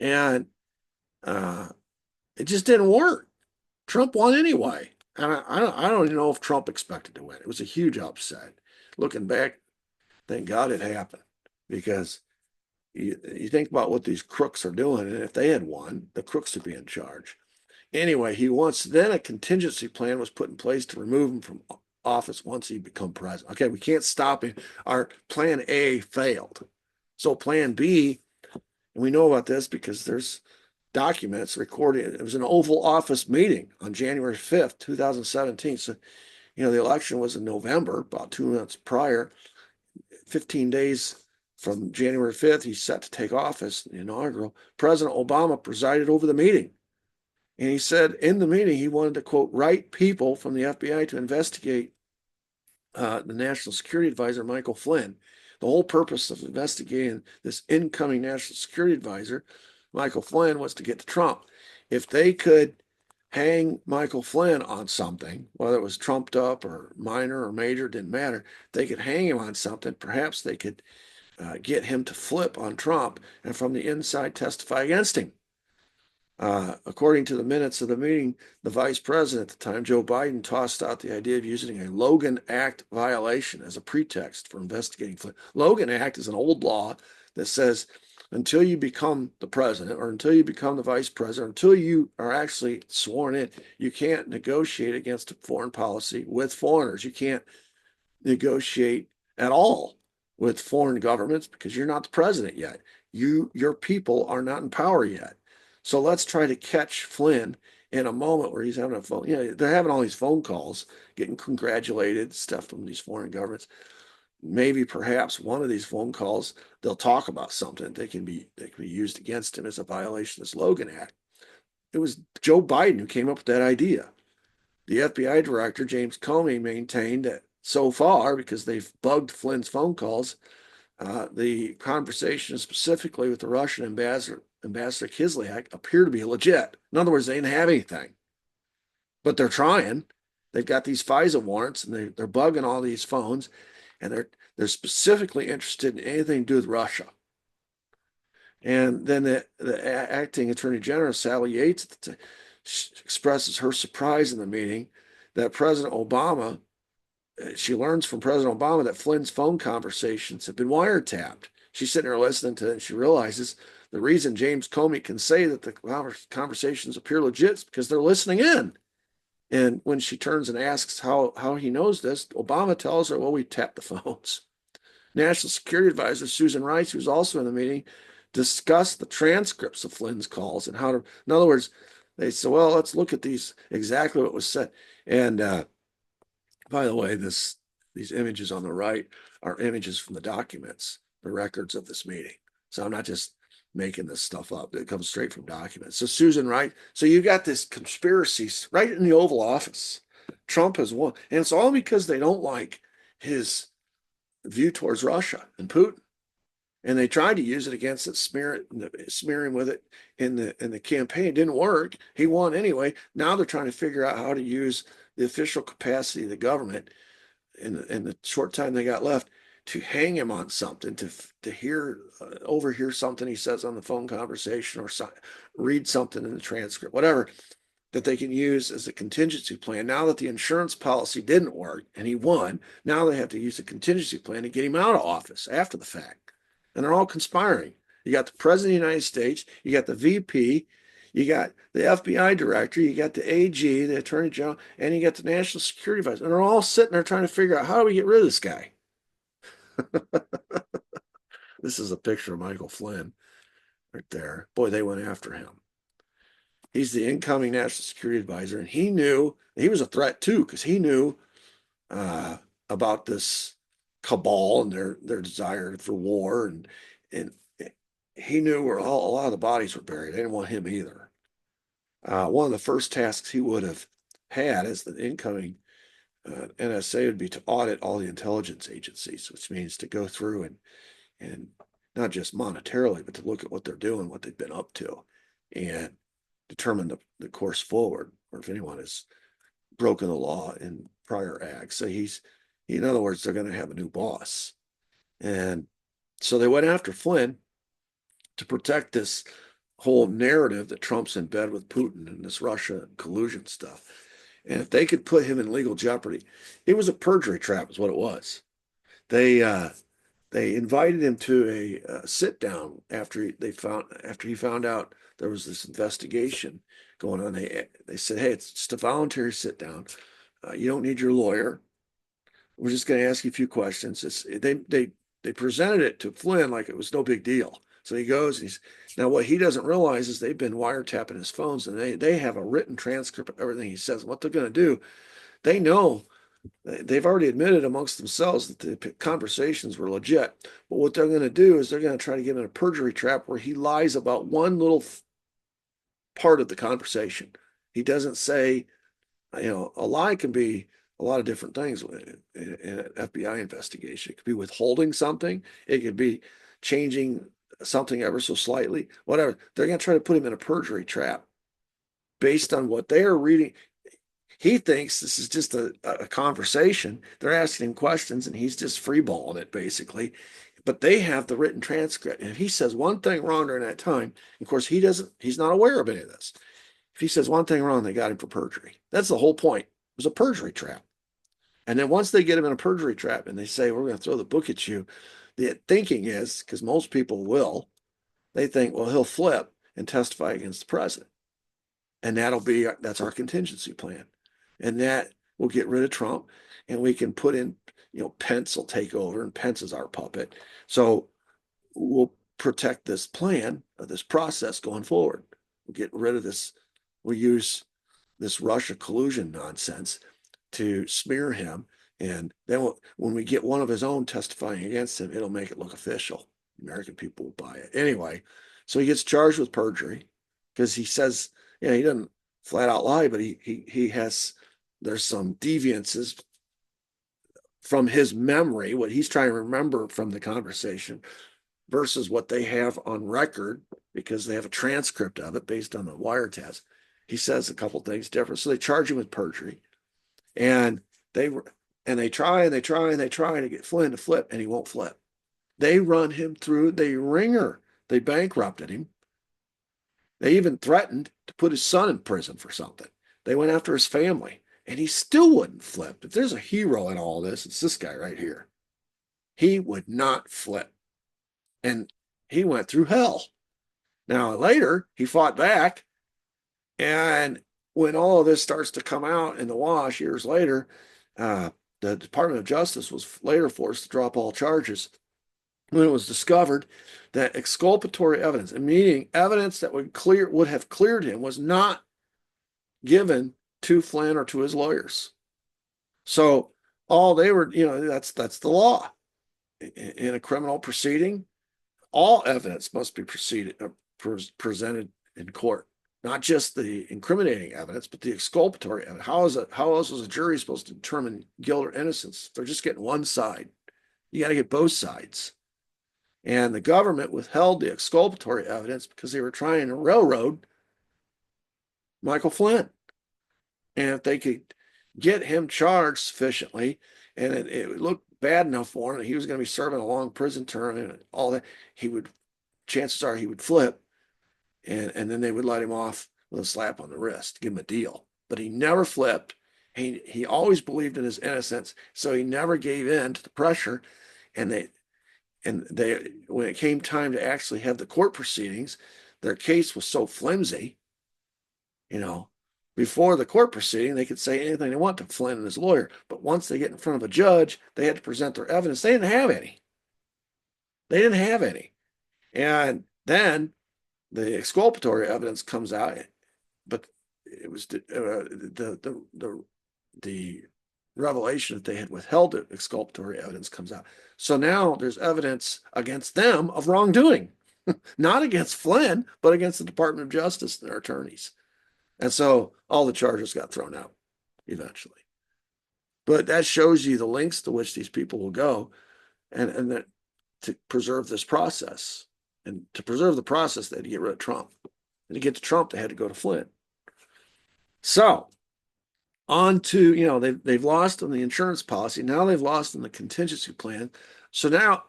And it just didn't work. Trump won anyway. And I don't even know if Trump expected to win. It was a huge upset. Looking back, thank God it happened, because you think about what these crooks are doing, and if they had won, the crooks would be in charge. Anyway, then a contingency plan was put in place to remove him from office once he become president. Okay, we can't stop him. Our plan A failed. So plan B, and we know about this because there's documents recording. It was an Oval Office meeting on January 5th, 2017. So, the election was in November, about 2 months prior. 15 days from January 5th, he's set to take office, the inaugural. President Obama presided over the meeting. And he said in the meeting, he wanted to, quote, write people from the FBI to investigate the National Security Advisor, Michael Flynn. The whole purpose of investigating this incoming National Security Advisor, Michael Flynn, was to get to Trump. If they could hang Michael Flynn on something, whether it was trumped up or minor or major, didn't matter. They could hang him on something. Perhaps they could get him to flip on Trump and from the inside testify against him. According to the minutes of the meeting, the vice president at the time, Joe Biden, tossed out the idea of using a Logan Act violation as a pretext for investigating Flynn. Logan Act is an old law that says until you become the president or until you become the vice president, until you are actually sworn in, you can't negotiate against foreign policy with foreigners. You can't negotiate at all with foreign governments because you're not the president yet. Your people are not in power yet. So let's try to catch Flynn in a moment where he's having a phone. They're having all these phone calls, getting congratulated, stuff from these foreign governments. Maybe perhaps one of these phone calls, they'll talk about something that can be used against him as a violation of this Logan Act. It was Joe Biden who came up with that idea. The FBI director, James Comey, maintained that so far, because they've bugged Flynn's phone calls, the conversations specifically with the Russian ambassador Kislyak appear to be legit. In other words, they didn't have anything, but they're trying. They've got these FISA warrants, and they're bugging all these phones, and they're specifically interested in anything to do with Russia. And then the acting Attorney General, Sally Yates, expresses her surprise in the meeting that President Obama, she learns from President Obama that Flynn's phone conversations have been wiretapped. she's sitting there listening to it, and she realizes the reason James Comey can say that the conversations appear legit is because they're listening in. And when she turns and asks how he knows this, Obama tells her, well, we tapped the phones. National Security Advisor Susan Rice, who's also in the meeting, discussed the transcripts of Flynn's calls and how to, in other words, they said, well, let's look at these, exactly what was said. And by the way, these images on the right are images from the documents, the records of this meeting. So I'm not just making this stuff up. It comes straight from documents. So Susan Rice, so you got this conspiracy right in the Oval Office. Trump has won. And it's all because they don't like his view towards Russia and Putin. And they tried to use it against it, smear him with it in the campaign. It didn't work. He won anyway. Now they're trying to figure out how to use the official capacity of the government in the short time they got left to hang him on something, to hear overhear something he says on the phone conversation, or read something in the transcript, whatever, that they can use as a contingency plan. Now that the insurance policy didn't work and he won, now they have to use a contingency plan to get him out of office after the fact. And they're all conspiring. You got the president of the United States, you got the VP, you got the FBI director, you got the AG, the attorney general, and you got the national security advisor. And they're all sitting there trying to figure out, how do we get rid of this guy? This is a picture of Michael Flynn right there. Boy, they went after him. He's the incoming national security advisor, and he knew he was a threat too, because he knew about this cabal and their desire for war, and he knew where a lot of the bodies were buried. They didn't want him either. One of the first tasks he would have had as the incoming NSA would be to audit all the intelligence agencies, which means to go through and not just monetarily, but to look at what they're doing, what they've been up to, and determine the course forward, or if anyone has broken the law in prior acts. So in other words, they're going to have a new boss. And so they went after Flynn to protect this whole narrative that Trump's in bed with Putin and this Russia collusion stuff. And if they could put him in legal jeopardy, it was a perjury trap, is what it was. They invited him to a sit down after he found out there was this investigation going on. They said, hey, it's just a voluntary sit down. You don't need your lawyer. We're just going to ask you a few questions. They presented it to Flynn like it was no big deal. So he goes, now what he doesn't realize is they've been wiretapping his phones, and they have a written transcript of everything he says. What they're going to do, they know, they've already admitted amongst themselves that the conversations were legit. But what they're going to do is they're going to try to get in a perjury trap where he lies about one little part of the conversation. He doesn't say, a lie can be a lot of different things in an FBI investigation. It could be withholding something. It could be changing something ever so slightly, whatever. They're going to try to put him in a perjury trap based on what they are reading. He thinks this is just a conversation. They're asking him questions, and he's just freeballing it, basically. But they have the written transcript. And if he says one thing wrong during that time, of course, he's not aware of any of this. If he says one thing wrong, they got him for perjury. That's the whole point. It was a perjury trap. And then once they get him in a perjury trap and they say, we're going to throw the book at you, the thinking is, because most people will, they think, well, he'll flip and testify against the president. And that's our contingency plan. And that will get rid of Trump, and we can put in, Pence will take over, and Pence is our puppet. So we'll protect this plan, this process going forward. We'll get rid of this. We'll use this Russia collusion nonsense to smear him. And then when we get one of his own testifying against him, it'll make it look official. American people will buy it. Anyway, so he gets charged with perjury because he says, he doesn't flat out lie, but there's some deviances from his memory, what he's trying to remember from the conversation versus what they have on record, because they have a transcript of it based on the wiretaps. He says a couple things different. So they charge him with perjury, and they try to get Flynn to flip, and he won't flip. They run him through the ringer. They bankrupted him. They even threatened to put his son in prison for something. They went after his family, and he still wouldn't flip. If there's a hero in all this, it's this guy right here. He would not flip. And he went through hell. Now, later, he fought back. And when all of this starts to come out in the wash years later, uh, the Department of Justice was later forced to drop all charges when it was discovered that exculpatory evidence, meaning evidence that would have cleared him, was not given to Flynn or to his lawyers. So all they were, that's the law. In a criminal proceeding, all evidence must be presented in court, not just the incriminating evidence, but the exculpatory evidence. How else is a jury supposed to determine guilt or innocence? They're just getting one side. You got to get both sides. And the government withheld the exculpatory evidence because they were trying to railroad Michael Flynn. And if they could get him charged sufficiently, and it looked bad enough for him that he was going to be serving a long prison term and all that, chances are he would flip, and then they would let him off with a slap on the wrist, give him a deal. But he never flipped. He always believed in his innocence, so he never gave in to the pressure. And they when it came time to actually have the court proceedings, their case was so flimsy, before the court proceeding, they could say anything they want to Flynn and his lawyer. But once they get in front of a judge, they had to present their evidence. They didn't have any. And then the exculpatory evidence comes out, but it was the revelation that they had withheld the exculpatory evidence comes out. So now there's evidence against them of wrongdoing, not against Flynn, but against the Department of Justice and their attorneys. And so all the charges got thrown out eventually. But that shows you the lengths to which these people will go, and that to preserve this process. And to preserve the process, they had to get rid of Trump. And to get to Trump, they had to go to Flynn. So on to, they've lost on the insurance policy. Now they've lost on the contingency plan. So now,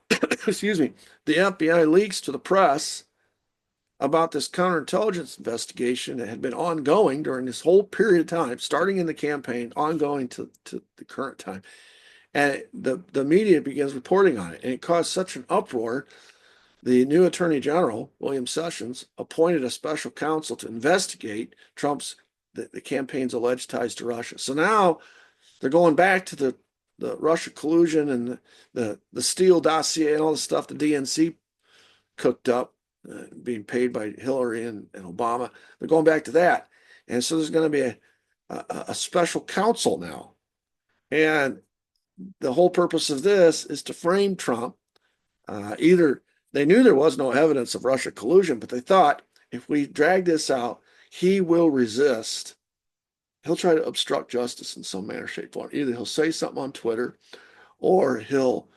excuse me, the FBI leaks to the press about this counterintelligence investigation that had been ongoing during this whole period of time, starting in the campaign, ongoing to the current time. And the media begins reporting on it. And it caused such an uproar. The new Attorney General, William Sessions, appointed a special counsel to investigate the campaign's alleged ties to Russia. So now they're going back to the Russia collusion and the Steele dossier and all the stuff the DNC cooked up, being paid by Hillary and Obama. They're going back to that. And so there's going to be a special counsel now. And the whole purpose of this is to frame Trump. Either they knew there was no evidence of Russia collusion, but they thought if we drag this out, he will resist. He'll try to obstruct justice in some manner, shape, form. Either he'll say something on Twitter or he'll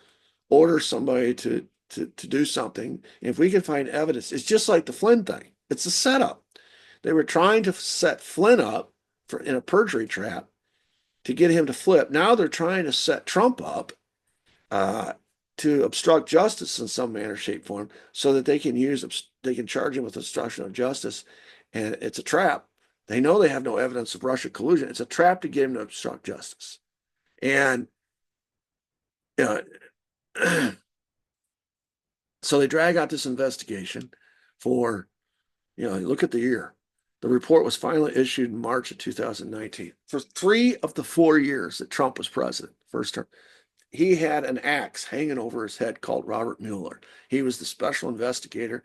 order somebody to do something. If we can find evidence, it's just like the Flynn thing. It's a setup. They were trying to set Flynn up in a perjury trap to get him to flip. Now they're trying to set Trump up to obstruct justice in some manner, shape, form, so that they can charge him with obstruction of justice. And it's a trap. They know they have no evidence of Russia collusion. It's a trap to get him to obstruct justice. And so they drag out this investigation for, look at the year. The report was finally issued in March of 2019. For 3 of the 4 years that Trump was president, first term, he had an axe hanging over his head called Robert Mueller. He was the special investigator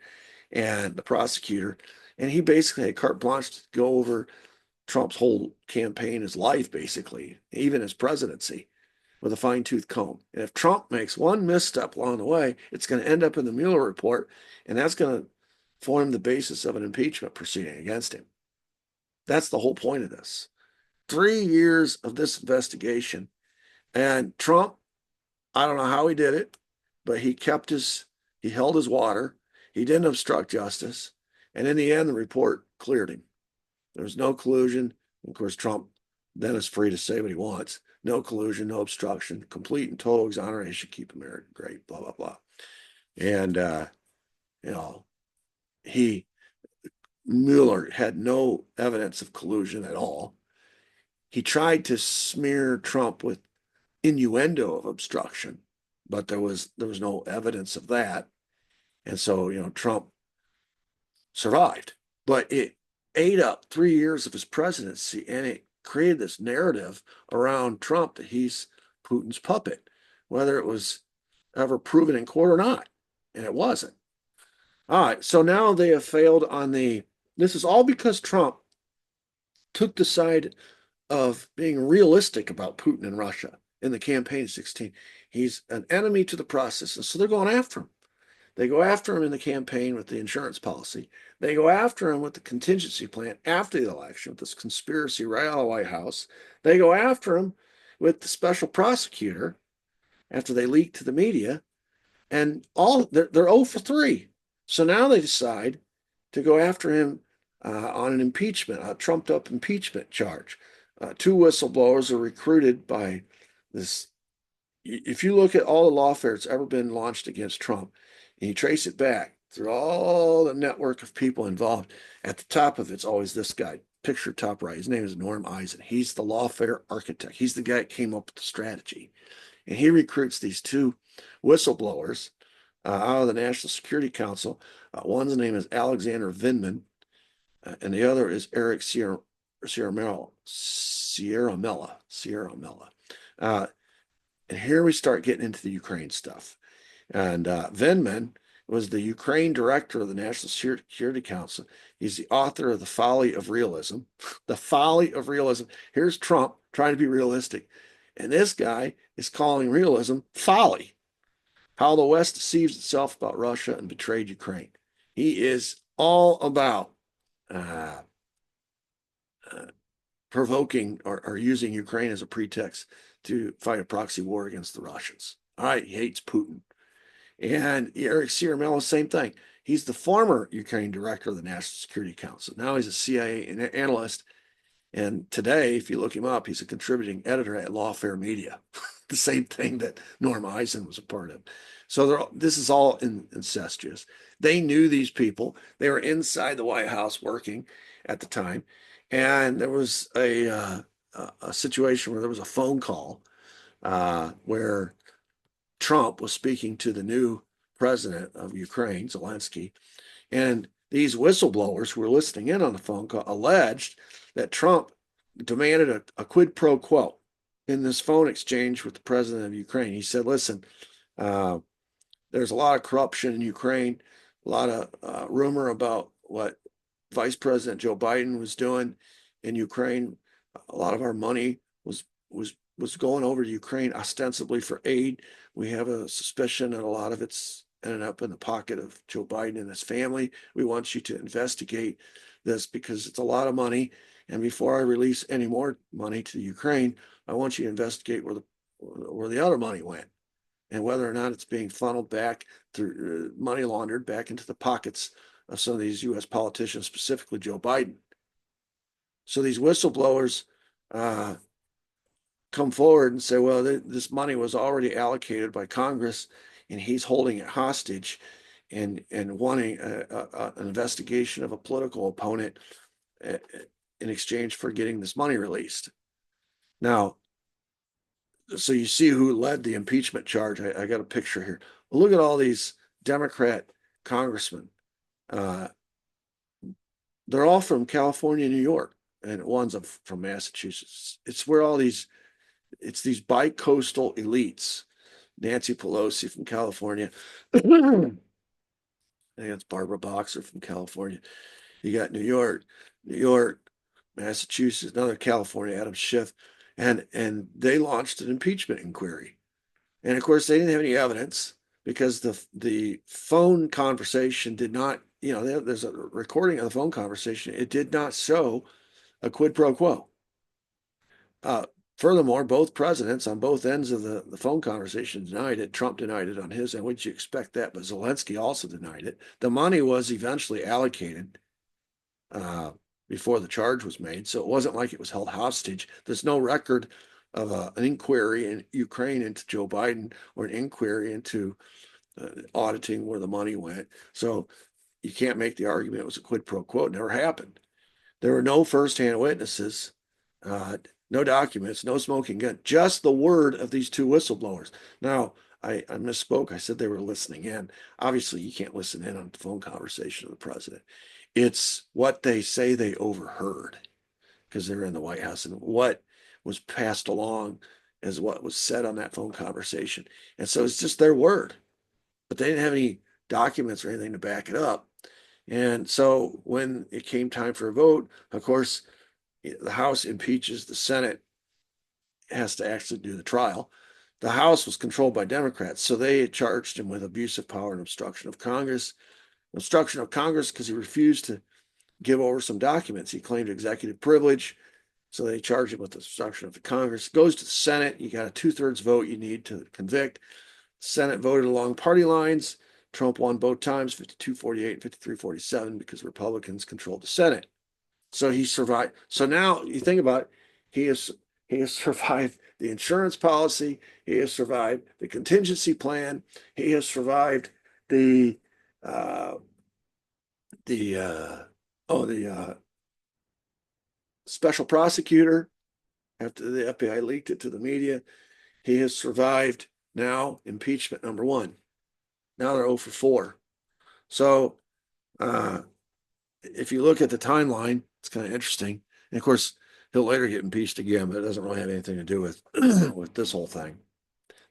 and the prosecutor. And he basically had carte blanche to go over Trump's whole campaign, his life, basically, even his presidency, with a fine-tooth comb. And if Trump makes one misstep along the way, it's going to end up in the Mueller report, and that's going to form the basis of an impeachment proceeding against him. That's the whole point of this. 3 years of this investigation. And Trump, I don't know how he did it, but he held his water. He didn't obstruct justice. And in the end, the report cleared him. There was no collusion. Of course, Trump then is free to say what he wants. No collusion, no obstruction, complete and total exoneration, keep America great, blah, blah, blah. And, Mueller had no evidence of collusion at all. He tried to smear Trump with innuendo of obstruction, but there was no evidence of that. And so, Trump survived, but it ate up 3 years of his presidency, and it created this narrative around Trump that he's Putin's puppet, whether it was ever proven in court or not. And it wasn't. All right. So now they have failed on this is all because Trump took the side of being realistic about Putin and Russia in the campaign of 16. He's an enemy to the process. And so they're going after him. They go after him in the campaign with the insurance policy. They go after him with the contingency plan after the election, with this conspiracy right out of the White House. They go after him with the special prosecutor after they leak to the media. And they're 0 for 3. So now they decide to go after him on an impeachment, a trumped up impeachment charge. Two whistleblowers are recruited by this. If you look at all the lawfare that's ever been launched against Trump, and you trace it back through all the network of people involved, at the top of it's always this guy, picture top right. His name is Norm Eisen. He's the lawfare architect. He's the guy that came up with the strategy. And he recruits these two whistleblowers out of the National Security Council. One's name is Alexander Vindman, and the other is Eric Sierra Mella. And here we start getting into the Ukraine stuff. And Vindman was the Ukraine director of the National Security Council. He's the author of The Folly of Realism. The Folly of Realism. Here's Trump trying to be realistic. And this guy is calling realism folly. How the West deceives itself about Russia and betrayed Ukraine. He is all about uh, provoking or using Ukraine as a pretext to fight a proxy war against the Russians. All right, he hates Putin. And Eric Ciaramella, same thing. He's the former Ukraine director of the National Security Council. Now he's a CIA analyst. And today, if you look him up, he's a contributing editor at Lawfare Media, the same thing that Norm Eisen was a part of. So this is all incestuous. They knew these people. They were inside the White House working at the time. And there was a situation where there was a phone call where Trump was speaking to the new president of Ukraine, Zelensky, and these whistleblowers who were listening in on the phone call alleged that Trump demanded a quid pro quo in this phone exchange with the president of Ukraine. He said, listen, there's a lot of corruption in Ukraine, a lot of rumor about what Vice President Joe Biden was doing in Ukraine. A lot of our money was going over to Ukraine ostensibly for aid. We have a suspicion that a lot of it's ended up in the pocket of Joe Biden and his family. We want you to investigate this because it's a lot of money. And before I release any more money to Ukraine, I want you to investigate where the other money went and whether or not it's being funneled back through money laundered back into the pockets of some of these U.S. politicians, specifically Joe Biden. So these whistleblowers come forward and say, well, this money was already allocated by Congress and he's holding it hostage and wanting an investigation of a political opponent in exchange for getting this money released. Now, so you see who led the impeachment charge. I got a picture here. Well, look at all these Democrat congressmen. They're all from California, New York, and one's from Massachusetts. It's these bi-coastal elites. Nancy Pelosi from California. I think it's Barbara Boxer from California. You got New York, Massachusetts, another California, Adam Schiff, and they launched an impeachment inquiry. And of course, they didn't have any evidence because the phone conversation did not, there's a recording of the phone conversation. It did not show a quid pro quo. Furthermore, both presidents on both ends of the phone conversation denied it. Trump denied it on his end. Wouldn't you expect that? But Zelensky also denied it. The money was eventually allocated before the charge was made. So it wasn't like it was held hostage. There's no record of an inquiry in Ukraine into Joe Biden or an inquiry into auditing where the money went. So you can't make the argument it was a quid pro quo. It never happened. There were no firsthand witnesses. No documents, no smoking gun, just the word of these two whistleblowers. Now, I misspoke. I said they were listening in. Obviously, you can't listen in on the phone conversation of the president. It's what they say they overheard because they're in the White House and what was passed along as what was said on that phone conversation. And so it's just their word, but they didn't have any documents or anything to back it up. And so when it came time for a vote, of course, the House impeaches, the Senate has to actually do the trial. The House was controlled by Democrats, so they charged him with abuse of power and obstruction of Congress. Obstruction of Congress because he refused to give over some documents. He claimed executive privilege, so they charged him with obstruction of the Congress. It goes to the Senate. You got a 2/3 vote you need to convict. The Senate voted along party lines. Trump won both times, 52-48 and 53-47, because Republicans controlled the Senate. So he survived. So now you think about it, he has survived the insurance policy. He has survived the contingency plan. He has survived the uh, the special prosecutor after the FBI leaked it to the media. He has survived now impeachment number one. Now they're 0 for 4. So if you look at the timeline, it's kind of interesting. And of course, he'll later get impeached again, but it doesn't really have anything to do with with this whole thing.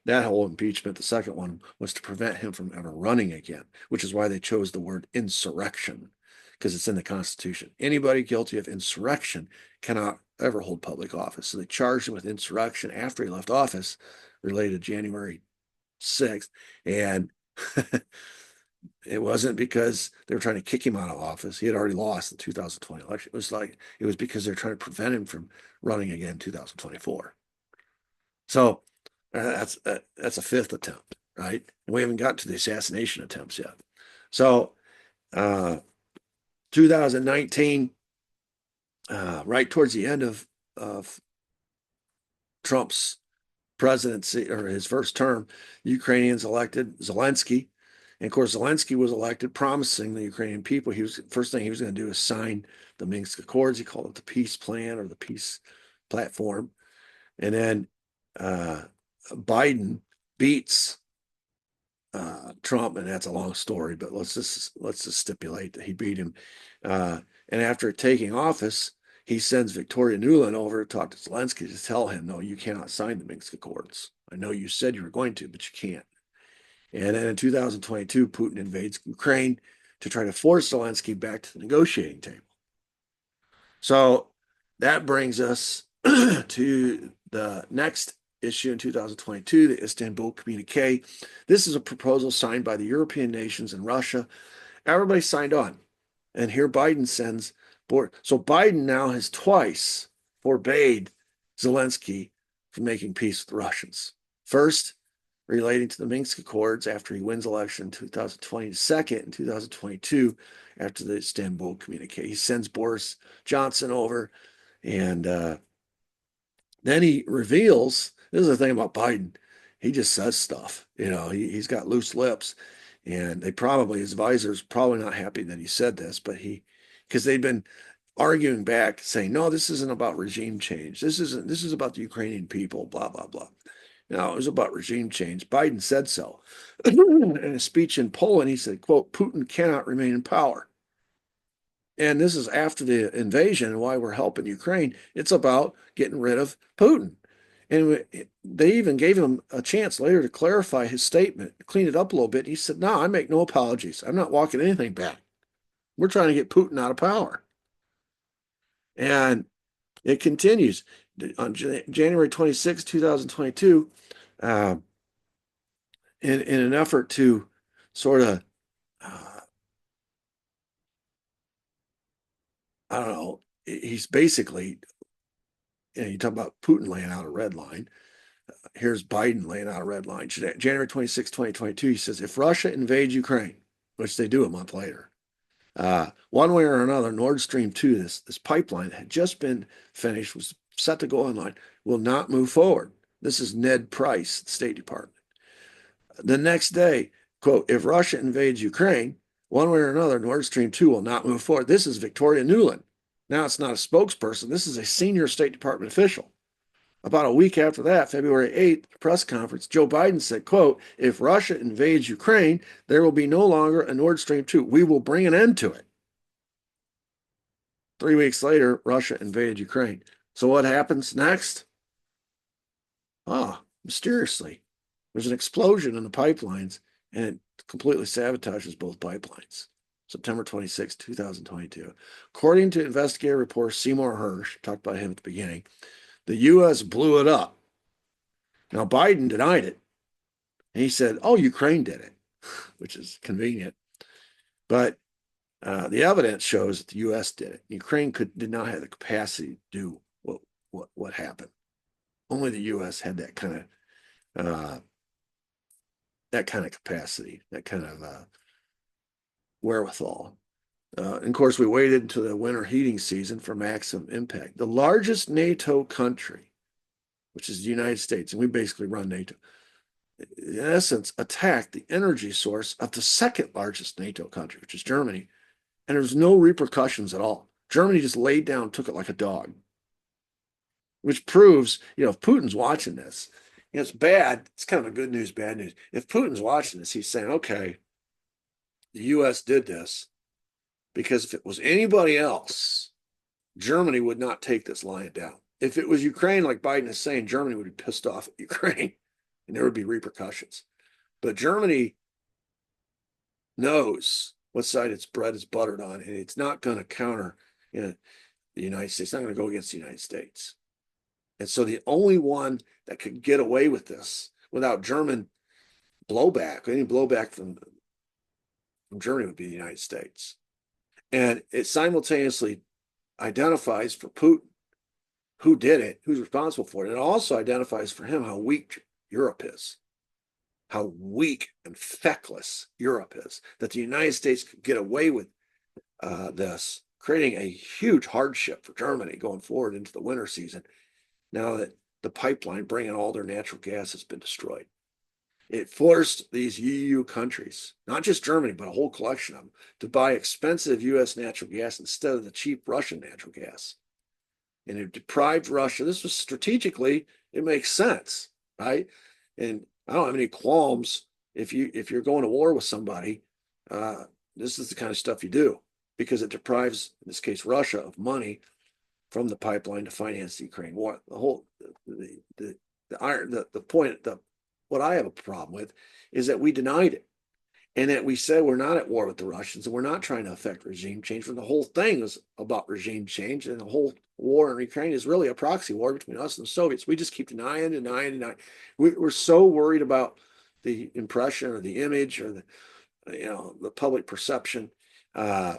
That whole impeachment, the second one, was to prevent him from ever running again, which is why they chose the word insurrection, because it's in the Constitution. Anybody guilty of insurrection cannot ever hold public office. So they charged him with insurrection after he left office, related January 6th. And it wasn't because they were trying to kick him out of office. He had already lost the 2020 election. It was because they're trying to prevent him from running again in 2024. So that's a fifth attempt, right? And we haven't got to the assassination attempts yet. So 2019, right towards the end of Trump's presidency or his first term, the Ukrainians elected Zelensky. And of course, Zelensky was elected promising the Ukrainian people. First thing he was going to do is sign the Minsk Accords. He called it the peace plan or the peace platform. And then Biden beats Trump, and that's a long story, but let's just stipulate that he beat him. And after taking office, he sends Victoria Nuland over to talk to Zelensky to tell him, no, you cannot sign the Minsk Accords. I know you said you were going to, but you can't. And then in 2022, Putin invades Ukraine to try to force Zelensky back to the negotiating table. So that brings us to the next issue in 2022, the Istanbul Communique. This is a proposal signed by the European nations and Russia. Everybody signed on. And here Biden sends board. So Biden now has twice forbade Zelensky from making peace with the Russians. First, relating to the Minsk Accords after he wins election in 2020. Second, in 2022, after the Istanbul Communique. He sends Boris Johnson over, and then he reveals, this is the thing about Biden, he just says stuff. He's got loose lips, and his advisors probably not happy that he said this, but because they've been arguing back, saying, no, this isn't about regime change. This is about the Ukrainian people, blah, blah, blah. No, it was about regime change. Biden said so. In a speech in Poland, he said, quote, Putin cannot remain in power. And this is after the invasion and why we're helping Ukraine. It's about getting rid of Putin. And they even gave him a chance later to clarify his statement, clean it up a little bit. He said, no, I make no apologies. I'm not walking anything back. We're trying to get Putin out of power. And it continues. On January 26, 2022, in an effort to sort of, I don't know, he's basically, you talk about Putin laying out a red line. Here's Biden laying out a red line. January 26, 2022, he says, if Russia invades Ukraine, which they do a month later, one way or another, Nord Stream 2, this pipeline that had just been finished, was set to go online, will not move forward. This is Ned Price, the State Department. The next day, quote, if Russia invades Ukraine, one way or another, Nord Stream 2 will not move forward. This is Victoria Nuland. Now it's not a spokesperson. This is a senior State Department official. About a week after that, February 8th, press conference, Joe Biden said, quote, if Russia invades Ukraine, there will be no longer a Nord Stream 2. We will bring an end to it. 3 weeks later, Russia invaded Ukraine. So what happens next? Mysteriously, there's an explosion in the pipelines and it completely sabotages both pipelines. September 26, 2022. According to investigative reporter Seymour Hersh, talked about him at the beginning, the U.S. blew it up. Now, Biden denied it. And he said, oh, Ukraine did it, which is convenient. But the evidence shows that the U.S. did it. Ukraine did not have the capacity to do what happened. Only the U.S. had that kind of capacity, that kind of wherewithal. And of course, we waited until the winter heating season for maximum impact. The largest NATO country, which is the United States, and we basically run NATO, in essence, attacked the energy source of the second largest NATO country, which is Germany, and there's no repercussions at all. Germany just laid down, took it like a dog, which proves, if Putin's watching this, it's bad. It's kind of a good news, bad news. If Putin's watching this, he's saying, okay, the U.S. did this because if it was anybody else, Germany would not take this lying down. If it was Ukraine, like Biden is saying, Germany would be pissed off at Ukraine and there would be repercussions. But Germany knows what side its bread is buttered on, and it's not going to counter the United States. It's not going to go against the United States. And so the only one that could get away with this without German blowback, any blowback from Germany, would be the United States. And it simultaneously identifies for Putin who did it, who's responsible for it. It also identifies for him how weak Europe is, how weak and feckless Europe is, that the United States could get away with this, creating a huge hardship for Germany going forward into the winter season, now that the pipeline bringing all their natural gas has been destroyed. It forced these EU countries, not just Germany, but a whole collection of them, to buy expensive US natural gas instead of the cheap Russian natural gas. And it deprived Russia. This was strategically, it makes sense, right? And I don't have any qualms if you're going to war with somebody. This is the kind of stuff you do because it deprives, in this case, Russia of money from the pipeline to finance the Ukraine war. What I have a problem with is that we denied it and that we said we're not at war with the Russians and we're not trying to affect regime change. When the whole thing is about regime change, and the whole war in Ukraine is really a proxy war between us and the Soviets. We just keep denying. We're so worried about the impression or the image or the public perception and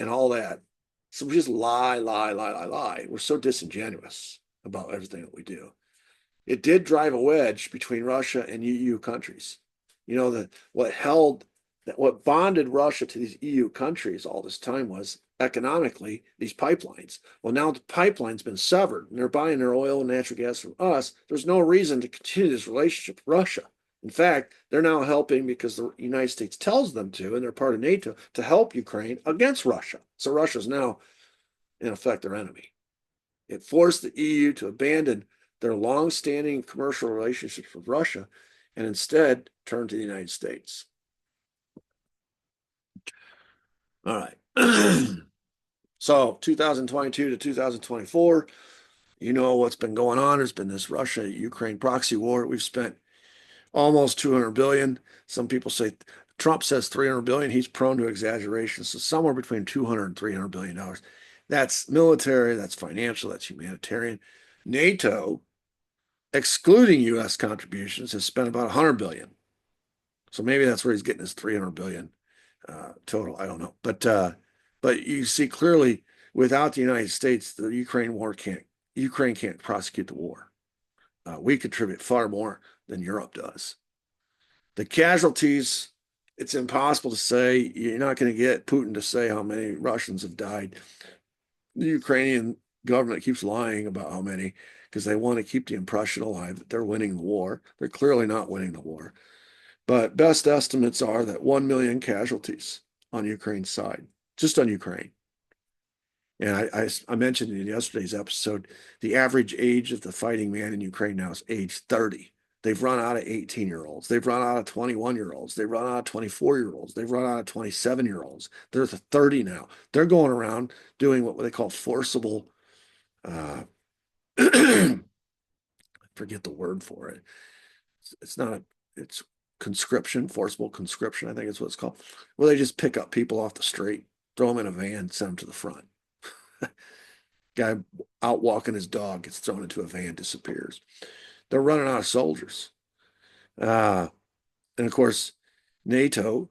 all that. So we just lie. We're so disingenuous about everything that we do. It did drive a wedge between Russia and EU countries. What bonded Russia to these EU countries all this time was economically these pipelines. Well, now the pipeline's been severed and they're buying their oil and natural gas from us. There's no reason to continue this relationship with Russia. In fact, they're now helping because the United States tells them to, and they're part of NATO, to help Ukraine against Russia. So Russia's now, in effect, their enemy. It forced the EU to abandon their long-standing commercial relationships with Russia and instead turn to the United States. All right. So 2022 to 2024, what's been going on. There's been this Russia-Ukraine proxy war. We've spent almost 200 billion. Some people say Trump says 300 billion. He's prone to exaggeration. So somewhere between 200 and 300 billion dollars. That's military, that's financial, that's humanitarian. NATO, excluding U.S. contributions, has spent about 100 billion. So maybe that's where he's getting his 300 billion total. I don't know. But you see clearly, without the United States, the Ukraine can't prosecute the war. We contribute far more than Europe does. The casualties, it's impossible to say. You're not going to get Putin to say how many Russians have died. The Ukrainian government keeps lying about how many because they want to keep the impression alive that they're winning the war. They're clearly not winning the war. But best estimates are that 1 million casualties on Ukraine's side, just on Ukraine. And I mentioned in yesterday's episode, the average age of the fighting man in Ukraine now is age 30. They've run out of 18-year-olds. They've run out of 21-year-olds. They've run out of 24-year-olds. They've run out of 27-year-olds. They're at 30 now. They're going around doing what they call forcible, I forget the word for it. It's not it's conscription, forcible conscription, I think it's what it's called. Well, they just pick up people off the street, throw them in a van, send them to the front. Guy out walking his dog gets thrown into a van, disappears. They're running out of soldiers. And of course, NATO,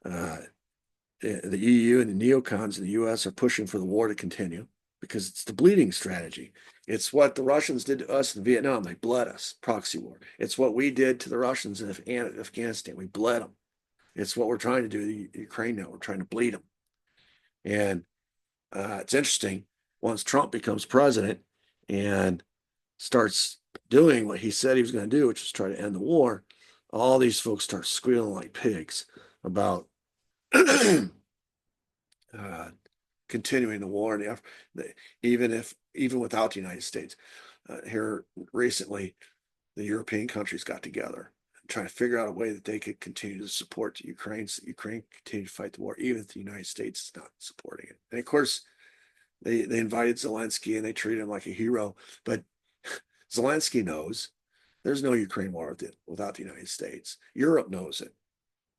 uh, the EU and the neocons in the US are pushing for the war to continue because it's the bleeding strategy. It's what the Russians did to us in Vietnam. They bled us, proxy war. It's what we did to the Russians in Afghanistan. We bled them. It's what we're trying to do to Ukraine now. We're trying to bleed them. And it's interesting, once Trump becomes president and starts doing what he said he was going to do, which is try to end the war, all these folks start squealing like pigs about continuing the war, and even without the United States. Here recently, the European countries got together and trying to figure out a way that they could continue to support Ukraine, so Ukraine continue to fight the war, even if the United States is not supporting it. And of course, they invited Zelensky and they treated him like a hero, but Zelensky knows there's no Ukraine war without the United States. Europe knows it.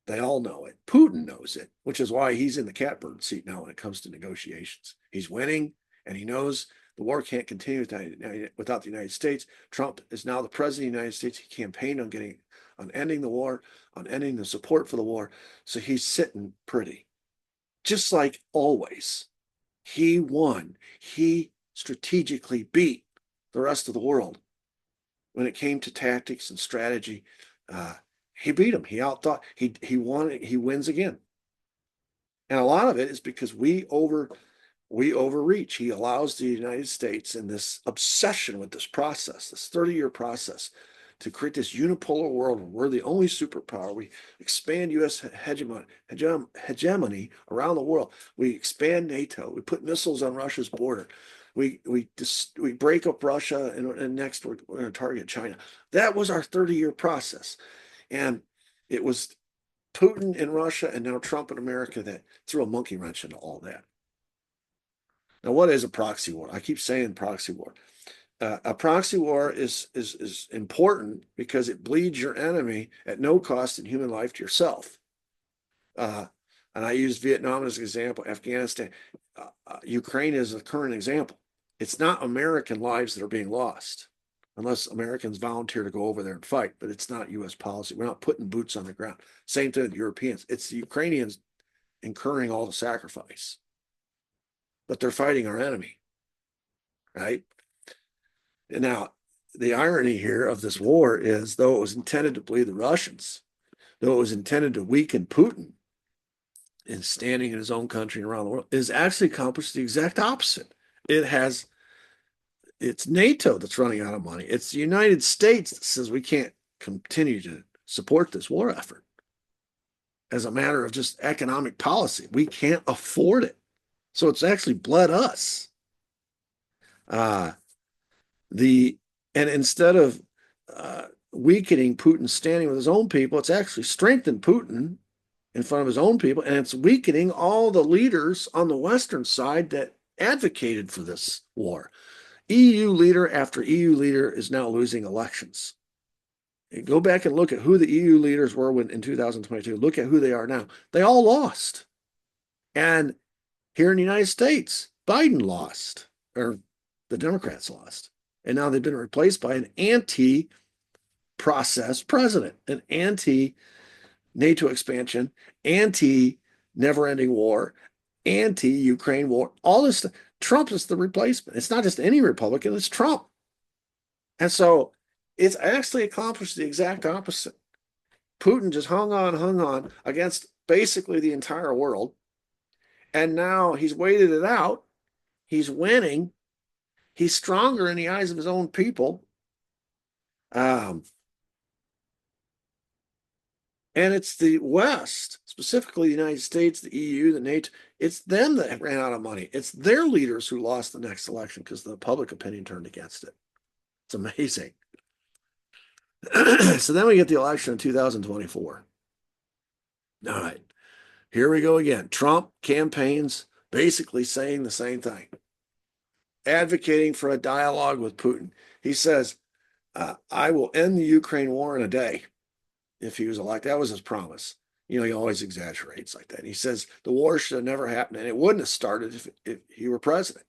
They all know it. Putin knows it, which is why he's in the catbird seat now when it comes to negotiations. He's winning, and he knows the war can't continue without the United States. Trump is now the president of the United States. He campaigned on ending the war, on ending the support for the war. So he's sitting pretty. Just like always, he won. He strategically beat the rest of the world when it came to tactics and strategy. He beat him. He outthought. He won. He wins again. And a lot of it is because we overreach. He allows the United States in this obsession with this process, this 30-year process, to create this unipolar world where we're the only superpower. We expand U.S. hegemony around the world. We expand NATO. We put missiles on Russia's border. We break up Russia, and next we're going to target China. That was our 30-year process. And it was Putin in Russia and now Trump in America that threw a monkey wrench into all that. Now, what is a proxy war? I keep saying proxy war. A proxy war is important because it bleeds your enemy at no cost in human life to yourself. And I use Vietnam as an example, Afghanistan. Ukraine is a current example. It's not American lives that are being lost, unless Americans volunteer to go over there and fight, but it's not U.S. policy. We're not putting boots on the ground. Same thing with the Europeans. It's the Ukrainians incurring all the sacrifice, but they're fighting our enemy, right? And now, the irony here of this war is, though it was intended to bleed the Russians, though it was intended to weaken Putin in standing in his own country and around the world, it has actually accomplished the exact opposite. It's NATO that's running out of money. It's the United States that says we can't continue to support this war effort as a matter of just economic policy. We can't afford it. So it's actually bled us. And instead of weakening Putin standing with his own people, it's actually strengthened Putin in front of his own people, and it's weakening all the leaders on the Western side that advocated for this war. EU leader after EU leader is now losing elections. And go back and look at who the EU leaders were in 2022. Look at who they are now. They all lost. And here in the United States, Biden lost, or the Democrats lost. And now they've been replaced by an anti-process president, an anti-NATO expansion, anti-never-ending war, anti-Ukraine war, all this stuff. Trump is the replacement. It's not just any Republican, it's Trump. And so it's actually accomplished the exact opposite. Putin just hung on against basically the entire world. And now he's waited it out. He's winning. He's stronger in the eyes of his own people. And it's the West, specifically the United States, the EU, the NATO, it's them that ran out of money. It's their leaders who lost the next election because the public opinion turned against it. It's amazing. So then we get the election in 2024. All right, here we go again. Trump campaigns basically saying the same thing, advocating for a dialogue with Putin. He says, I will end the Ukraine war in a day if he was elected. That was his promise. He always exaggerates like that. He says the war should have never happened, and it wouldn't have started if he were president.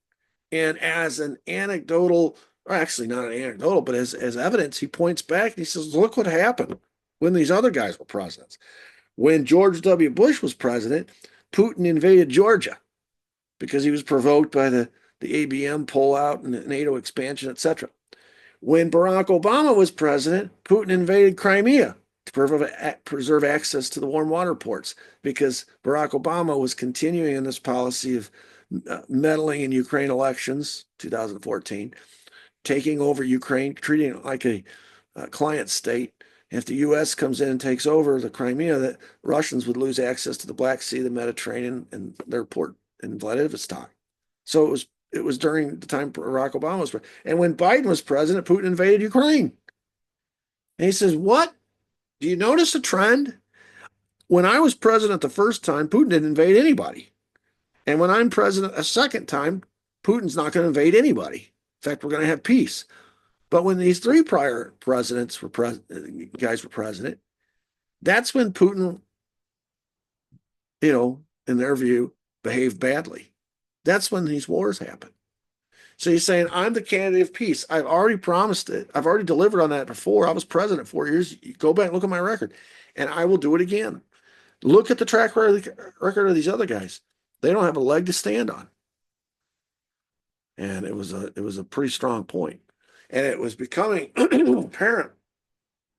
And as an anecdotal, or actually not an anecdotal, but as evidence, he points back and he says, look what happened when these other guys were presidents. When George W. Bush was president, Putin invaded Georgia because he was provoked by the ABM pullout and the NATO expansion, etc. When Barack Obama was president, Putin invaded Crimea to preserve access to the warm water ports because Barack Obama was continuing in this policy of meddling in Ukraine elections, 2014, taking over Ukraine, treating it like a client state. If the U.S. comes in and takes over the Crimea, the Russians would lose access to the Black Sea, the Mediterranean, and their port in Vladivostok. So it was during the time Barack Obama was president. And when Biden was president, Putin invaded Ukraine. And he says, what? Do you notice a trend? When I was president the first time, Putin didn't invade anybody. And when I'm president a second time, Putin's not going to invade anybody. In fact, we're going to have peace. But when these three prior presidents guys were president, that's when Putin, in their view, behaved badly. That's when these wars happen. So he's saying, I'm the candidate of peace. I've already promised it. I've already delivered on that before. I was president 4 years. Go back and look at my record, and I will do it again. Look at the track record of these other guys. They don't have a leg to stand on. And it was a pretty strong point. And it was becoming apparent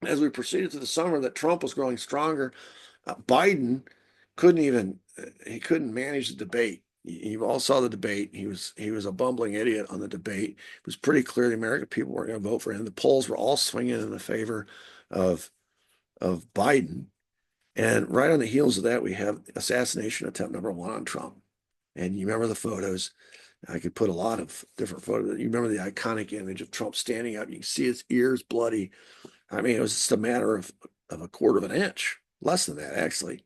as we proceeded to the summer that Trump was growing stronger. Biden couldn't manage the debate. You all saw the debate. He was a bumbling idiot on the debate. It was pretty clear the American people weren't going to vote for him. The polls were all swinging in the favor of Biden. And right on the heels of that, we have assassination attempt #1 on Trump. And you remember the photos. I could put a lot of different photos. You remember the iconic image of Trump standing up. You can see his ears bloody. I mean, it was just a matter of a quarter of an inch, less than that, actually.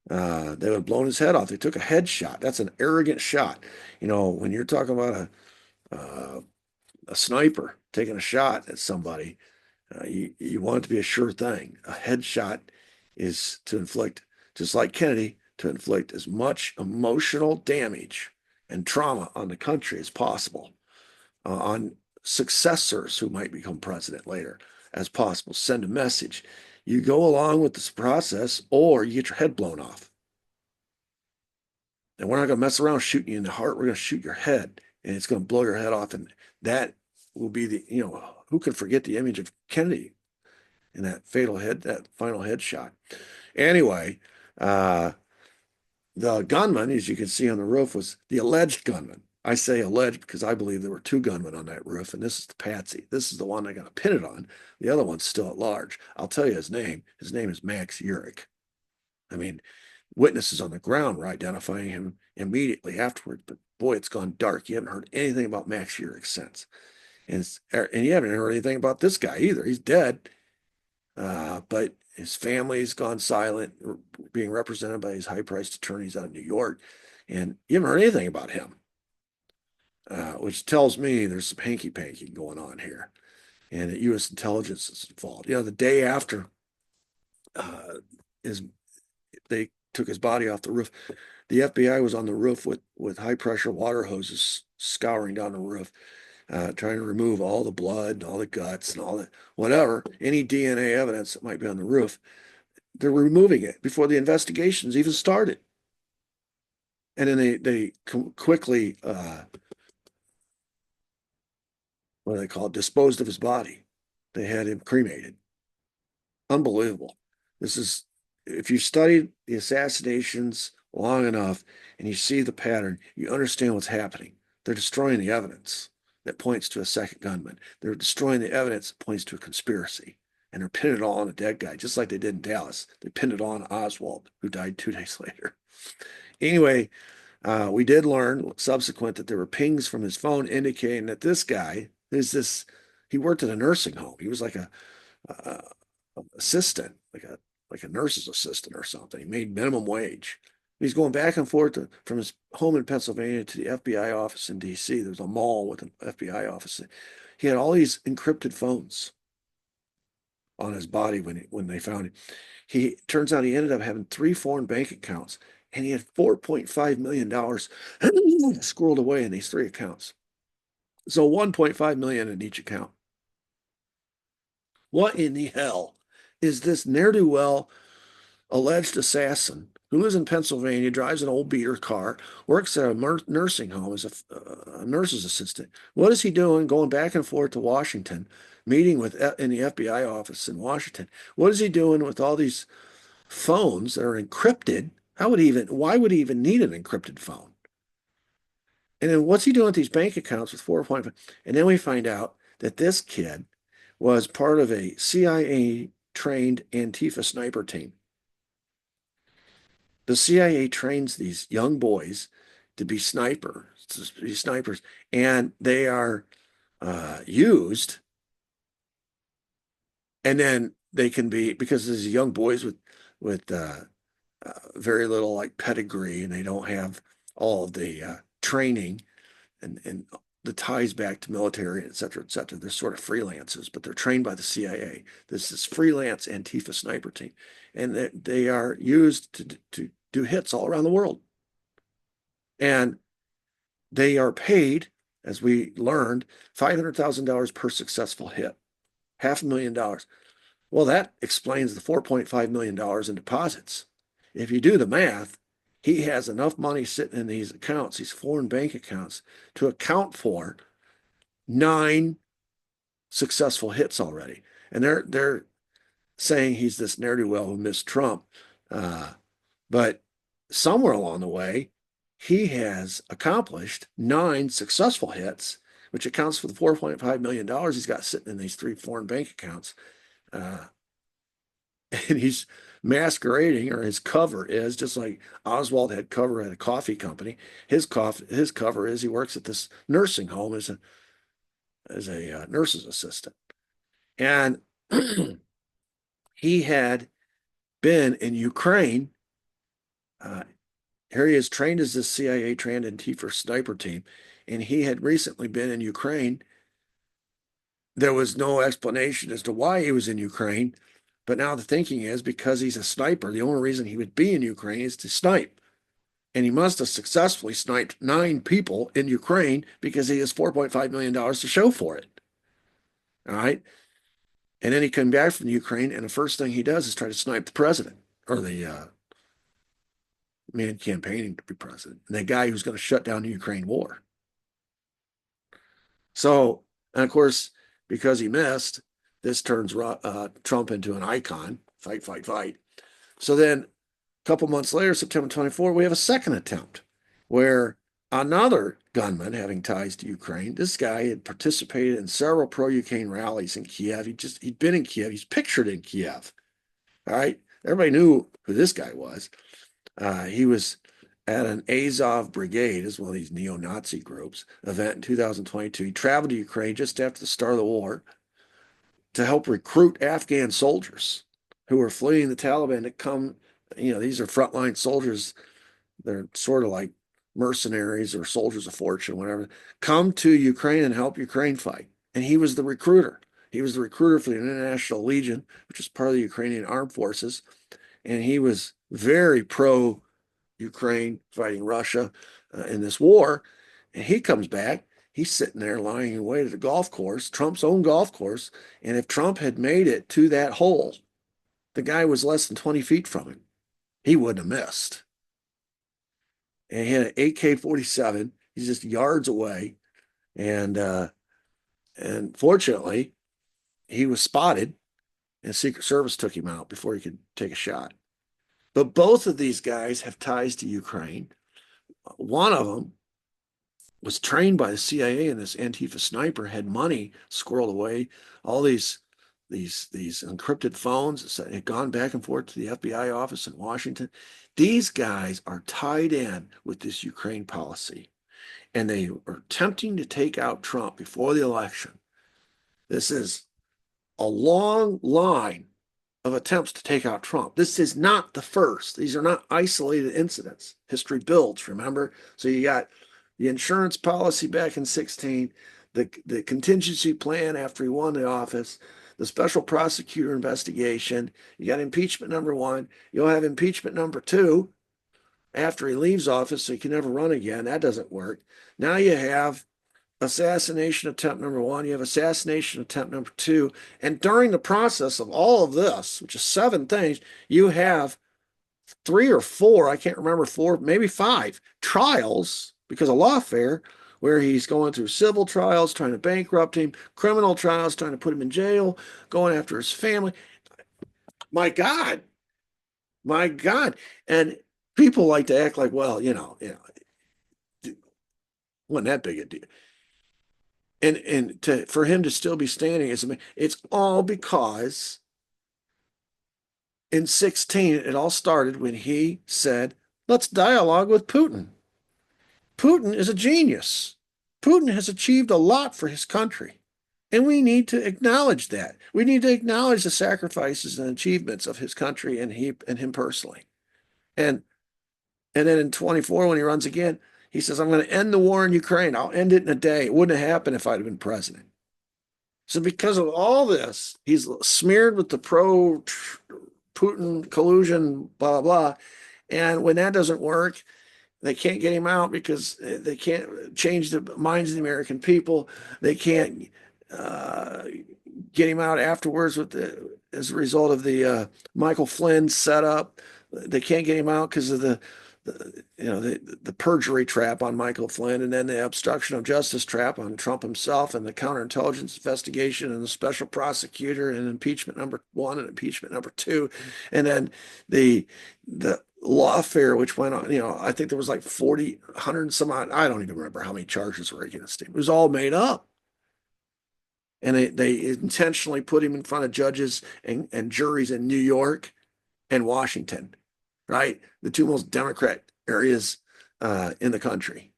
They would have blown his head off. They took a head shot. That's an arrogant shot. When you're talking about a sniper taking a shot at somebody, you want it to be a sure thing. A headshot is to inflict, just like Kennedy, to inflict as much emotional damage and trauma on the country as possible, on successors who might become president later as possible. Send a message. You go along with this process or you get your head blown off. And we're not going to mess around shooting you in the heart. We're going to shoot your head and it's going to blow your head off. And that will be who can forget the image of Kennedy in that final headshot. Anyway, the gunman, as you can see on the roof, was the alleged gunman. I say alleged because I believe there were two gunmen on that roof, and this is the patsy. This is the one I got to pin it on. The other one's still at large. I'll tell you his name. His name is Max Urich. I mean, witnesses on the ground were identifying him immediately afterward, but boy, it's gone dark. You haven't heard anything about Max Urich since. And you haven't heard anything about this guy either. He's dead. But his family's gone silent, being represented by his high-priced attorneys out of New York. And you haven't heard anything about him, which tells me there's some hanky-panky going on here. And that U.S. intelligence is involved. The day after they took his body off the roof, the FBI was on the roof with high-pressure water hoses scouring down the roof, trying to remove all the blood and all the guts and all the whatever, any DNA evidence that might be on the roof. They're removing it before the investigations even started. And then they quickly, what do they call it, disposed of his body. They had him cremated. Unbelievable. If you study the assassinations long enough and you see the pattern, you understand what's happening. They're destroying the evidence that points to a second gunman. They're destroying the evidence that points to a conspiracy. and they're pinning it all on a dead guy, just like they did in Dallas. They pinned it on Oswald, who died 2 days later. Anyway, we did learn subsequent that there were pings from his phone indicating that this guy is this. He worked at a nursing home. He was like a assistant, like a nurse's assistant or something. He made minimum wage. He's going back and forth from his home in Pennsylvania to the FBI office in D.C. There's a mall with an FBI office. He had all these encrypted phones on his body when they found him. He turns out he ended up having 3 foreign bank accounts, and he had $4.5 million squirreled away in these 3 accounts. So 1.5 million in each account. What in the hell is this ne'er-do-well alleged assassin who lives in Pennsylvania, drives an old beater car, works at a nursing home as a nurse's assistant? What is he doing going back and forth to Washington, meeting with in the FBI office in Washington? What is he doing with all these phones that are encrypted? Why would he even need an encrypted phone? And then what's he doing with these bank accounts with 4.5? And then we find out that this kid was part of a CIA trained Antifa sniper team. The CIA trains these young boys to be snipers, and they are used, and then they can be, because there's young boys with very little like pedigree, and they don't have all of the training and the ties back to military, et cetera, et cetera. They're sort of freelancers, but they're trained by the CIA. This is freelance Antifa sniper team, and they are used to do hits all around the world. And they are paid, as we learned, $500,000 per successful hit, $500,000. Well, that explains the $4.5 million in deposits. If you do the math, he has enough money sitting in these accounts, these foreign bank accounts, to account for 9 successful hits already. And they're saying he's this ne'er-do-well who missed Trump. But somewhere along the way, he has accomplished 9 successful hits, which accounts for the $4.5 million he's got sitting in these 3 foreign bank accounts. And he's masquerading, or his cover is, just like Oswald had cover at a coffee company. His cover is he works at this nursing home as a nurse's assistant. And he had been in Ukraine. Here he is, trained as this CIA trained Antifa sniper team, and he had recently been in Ukraine. There was no explanation as to why he was in Ukraine, but now the thinking is because he's a sniper, the only reason he would be in Ukraine is to snipe. And he must have successfully sniped 9 people in Ukraine because he has $4.5 million to show for it. All right. And then he came back from Ukraine, and the first thing he does is try to snipe the president, or the man campaigning to be president, and the guy who's going to shut down the Ukraine war. So, and of course, because he missed, this turns Trump into an icon. Fight, fight, fight. So then a couple months later, September 24, we have a second attempt where another gunman having ties to Ukraine, this guy had participated in several pro-Ukraine rallies in Kiev. He'd been in Kiev. He's pictured in Kiev. All right. Everybody knew who this guy was. He was at an Azov Brigade, is one of these neo-Nazi groups, event in 2022. He traveled to Ukraine just after the start of the war to help recruit Afghan soldiers who were fleeing the Taliban to come. These are frontline soldiers. They're sort of like mercenaries or soldiers of fortune, whatever. Come to Ukraine and help Ukraine fight. And he was the recruiter. He was the recruiter for the International Legion, which is part of the Ukrainian armed forces. And he was very pro-Ukraine, fighting Russia in this war. And he comes back. He's sitting there lying in wait at a golf course, Trump's own golf course. And if Trump had made it to that hole, the guy was less than 20 feet from him. He wouldn't have missed. And he had an AK-47. He's just yards away. And fortunately, he was spotted, and Secret Service took him out before he could take a shot. But both of these guys have ties to Ukraine. One of them was trained by the CIA, and this Antifa sniper had money squirreled away, all these these encrypted phones that had gone back and forth to the FBI office in Washington. These guys are tied in with this Ukraine policy, and they are attempting to take out Trump before the election. This is a long line of attempts to take out Trump. This is not the first. These are not isolated incidents. History builds, remember? So you got the insurance policy back in 16, the contingency plan after he won the office, the special prosecutor investigation. You got impeachment number one. You'll have impeachment number two after he leaves office, so he can never run again. That doesn't work. Now you have assassination attempt number one, you have assassination attempt number two, and during the process of all of this, which is 7 things, you have 3 or 4, I can't remember, 4, maybe 5 trials because of lawfare, where he's going through civil trials, trying to bankrupt him, criminal trials, trying to put him in jail, going after his family. My God, my God. And people like to act like, well, wasn't that big a deal. And for him to still be standing is amazing. It's all because in 16, it all started when he said, let's dialogue with Putin. Putin is a genius. Putin has achieved a lot for his country. And we need to acknowledge that. We need to acknowledge the sacrifices and achievements of his country and him personally. And then in 24, when he runs again, he says, I'm going to end the war in Ukraine. I'll end it in a day. It wouldn't have happened if I'd have been president. So because of all this, he's smeared with the pro-Putin collusion, blah, blah, blah. And when that doesn't work, they can't get him out because they can't change the minds of the American people. They can't get him out afterwards as a result of the Michael Flynn setup. They can't get him out because of the perjury trap on Michael Flynn, and then the obstruction of justice trap on Trump himself, and the counterintelligence investigation, and the special prosecutor, and impeachment number one and impeachment number two, and then the lawfare, which went on. I think there was like 40, 100 and some odd. I don't even remember how many charges were against him. It was all made up. And they intentionally put him in front of judges and juries in New York and Washington, right? The 2 most Democrat areas in the country.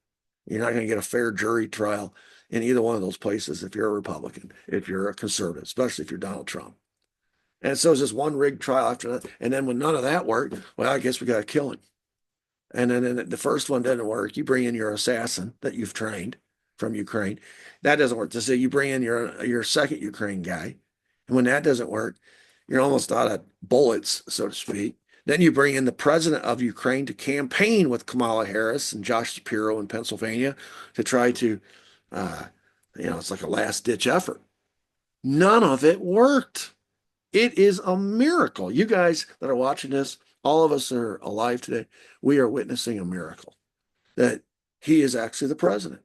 You're not going to get a fair jury trial in either one of those places if you're a Republican, if you're a conservative, especially if you're Donald Trump. And so it's just one rigged trial after that. And then when none of that worked, well, I guess we got to kill him. And then the first one didn't work. You bring in your assassin that you've trained from Ukraine. That doesn't work. So you bring in your second Ukraine guy. And when that doesn't work, you're almost out of bullets, so to speak. Then you bring in the president of Ukraine to campaign with Kamala Harris and Josh Shapiro in Pennsylvania to try to, it's like a last ditch effort. None of it worked. It is a miracle. You guys that are watching this, all of us that are alive today, we are witnessing a miracle that he is actually the president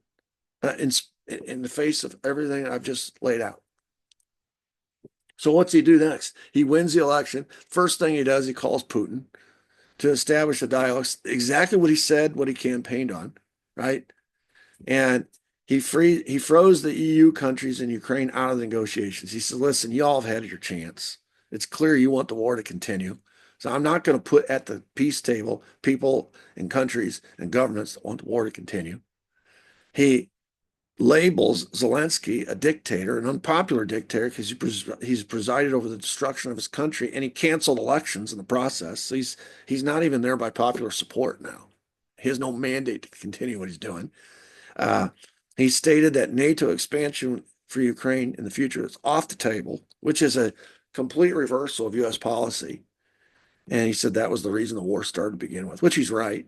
in the face of everything I've just laid out. So what's he do next? He wins the election. First thing he does, he calls Putin to establish a dialogue, exactly what he said, what he campaigned on, right? And he froze the EU countries and Ukraine out of the negotiations. He said, listen, you all have had your chance. It's clear you want the war to continue. So I'm not going to put at the peace table people and countries and governments that want the war to continue. He labels Zelensky a dictator, an unpopular dictator, because he's presided over the destruction of his country, and he canceled elections in the process. So he's not even there by popular support now. He has no mandate to continue what he's doing. He stated that NATO expansion for Ukraine in the future is off the table, which is a complete reversal of U.S. policy. And he said that was the reason the war started to begin with, which he's right.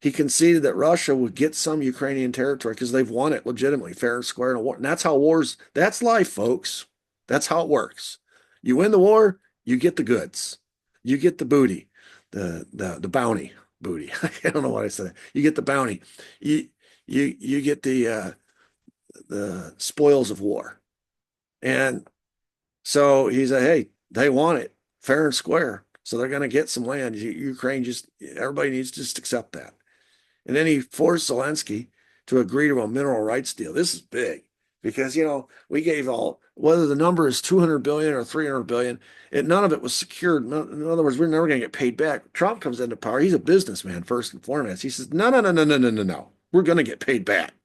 He conceded that Russia would get some Ukrainian territory because they've won it legitimately, fair and square in a war. And that's how that's life, folks. That's how it works. You win the war, you get the goods. You get the booty, the bounty booty. I don't know what I said. You get the bounty. You get the spoils of war. And so he said, hey, they want it fair and square. So they're going to get some land. Ukraine everybody needs to just accept that. And then he forced Zelensky to agree to a mineral rights deal. This is big because we gave all, whether the number is 200 billion or 300 billion, none of it was secured. In other words, we're never going to get paid back. Trump comes into power. He's a businessman first and foremost. He says, no, no, no, no, no, no, no, no. We're going to get paid back.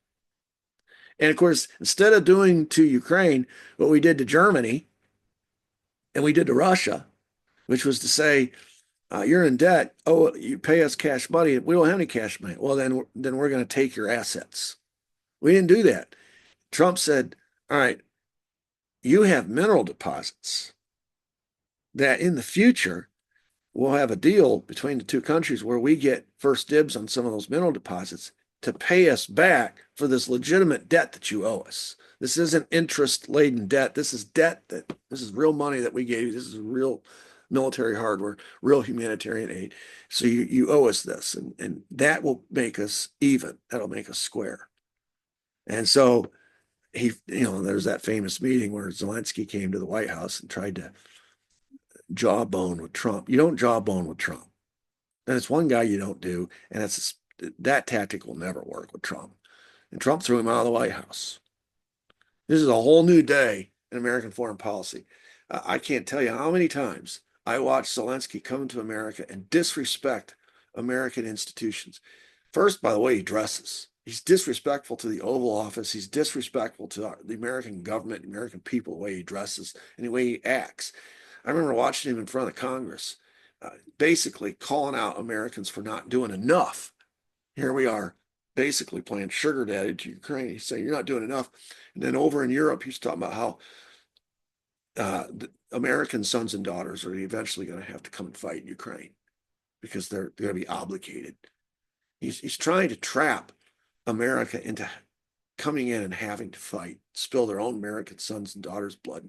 And of course, instead of doing to Ukraine what we did to Germany and we did to Russia, which was to say, you're in debt. Oh, you pay us cash money. We don't have any cash money. Well, then we're going to take your assets. We didn't do that. Trump said, all right, you have mineral deposits that in the future we'll have a deal between the two countries where we get first dibs on some of those mineral deposits to pay us back for this legitimate debt that you owe us. This isn't interest-laden debt. This is real money that we gave you. This is real military hardware, real humanitarian aid. So you owe us this, and that will make us even. That'll make us square. And so there's that famous meeting where Zelensky came to the White House and tried to jawbone with Trump. You don't jawbone with Trump. And it's one guy you don't do, and that tactic will never work with Trump. And Trump threw him out of the White House. This is a whole new day in American foreign policy. I can't tell you how many times I watched Zelensky come to America and disrespect American institutions. First, by the way he dresses. He's disrespectful to the Oval Office. He's disrespectful to the American government, the American people, the way he dresses and the way he acts. I remember watching him in front of Congress, basically calling out Americans for not doing enough. Here we are, basically playing sugar daddy to Ukraine. He's saying, you're not doing enough. And then over in Europe, he's talking about how the American sons and daughters are eventually going to have to come and fight in Ukraine because they're going to be obligated. He's trying to trap America into coming in and having to fight, spill their own American sons and daughters' blood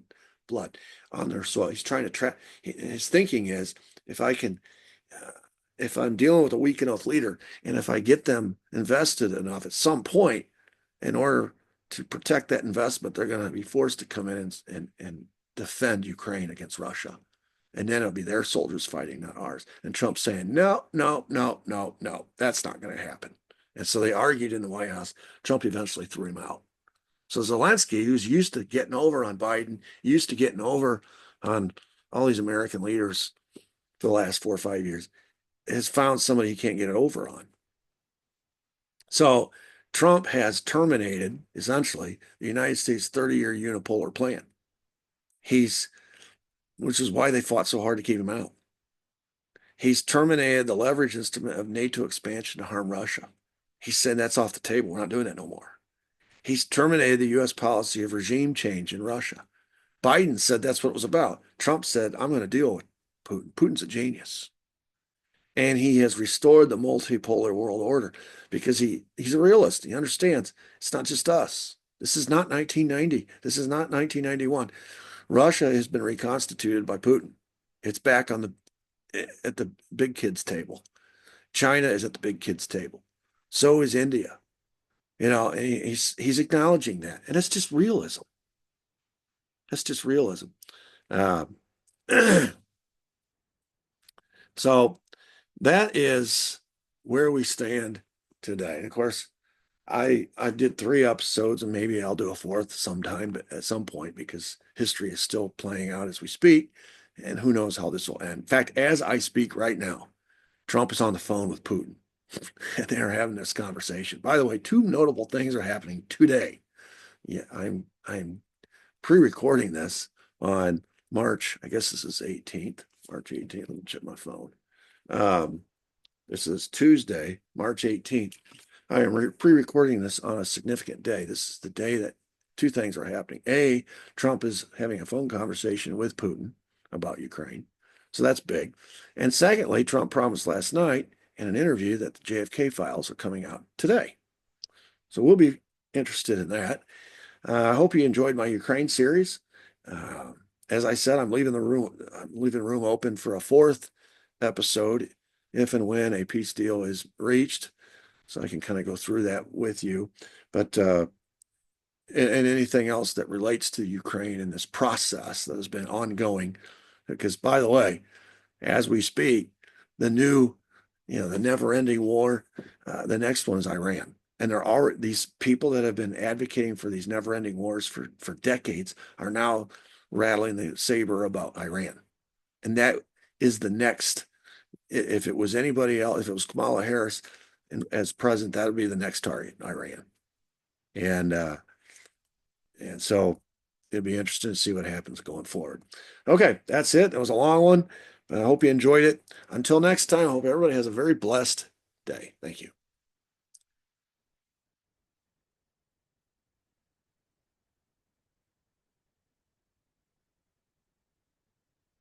on their soil. He's trying to trap. His thinking is, if I'm dealing with a weak enough leader, and if I get them invested enough at some point, in order to protect that investment, they're going to be forced to come in and defend Ukraine against Russia. And then it'll be their soldiers fighting, not ours. And Trump's saying, no, no, no, no, no, that's not going to happen. And so they argued in the White House. Trump eventually threw him out. So Zelensky, who's used to getting over on Biden, used to getting over on all these American leaders for the last 4 or 5 years, has found somebody he can't get it over on. So Trump has terminated, essentially, the United States 30-year unipolar plan. Which is why they fought so hard to keep him out. He's terminated the leverage instrument of NATO expansion to harm Russia. He said that's off the table. We're not doing that no more. He's terminated the U.S. policy of regime change in Russia. Biden said that's what it was about. Trump said, I'm going to deal with Putin. Putin's a genius. And he has restored the multipolar world order because he's a realist. He understands it's not just us. This is not 1990. This is not 1991. Russia has been reconstituted by Putin. It's back at the big kids table. China is at the big kids table. So is India. And he's acknowledging that. And it's just realism. That's just realism. So that is where we stand today. And of course, I did 3 episodes, and maybe I'll do a 4th sometime, but at some point, because history is still playing out as we speak, and who knows how this will end. In fact, as I speak right now, Trump is on the phone with Putin, and they're having this conversation. By the way, 2 notable things are happening today. Yeah, I'm pre-recording this on March, I guess this is 18th, March 18th. Let me check my phone. This is Tuesday, March 18th. I am pre-recording this on a significant day. This is the day that 2 things are happening. A, Trump is having a phone conversation with Putin about Ukraine. So that's big. And secondly, Trump promised last night in an interview that the JFK files are coming out today. So we'll be interested in that. I hope you enjoyed my Ukraine series. As I said, I'm leaving the room open for a 4th episode if and when a peace deal is reached. So I can kind of go through that with you. But and anything else that relates to Ukraine and this process that has been ongoing. Because, by the way, as we speak, the never-ending war, the next one is Iran. And they're already, these people that have been advocating for these never-ending wars for decades are now rattling the saber about Iran. And that is the next, if it was anybody else, if it was Kamala Harris as president, that would be the next target, Iran. And so it'd be interesting to see what happens going forward. Okay, that's it. That was a long one, but I hope you enjoyed it. Until next time, I hope everybody has a very blessed day. Thank you.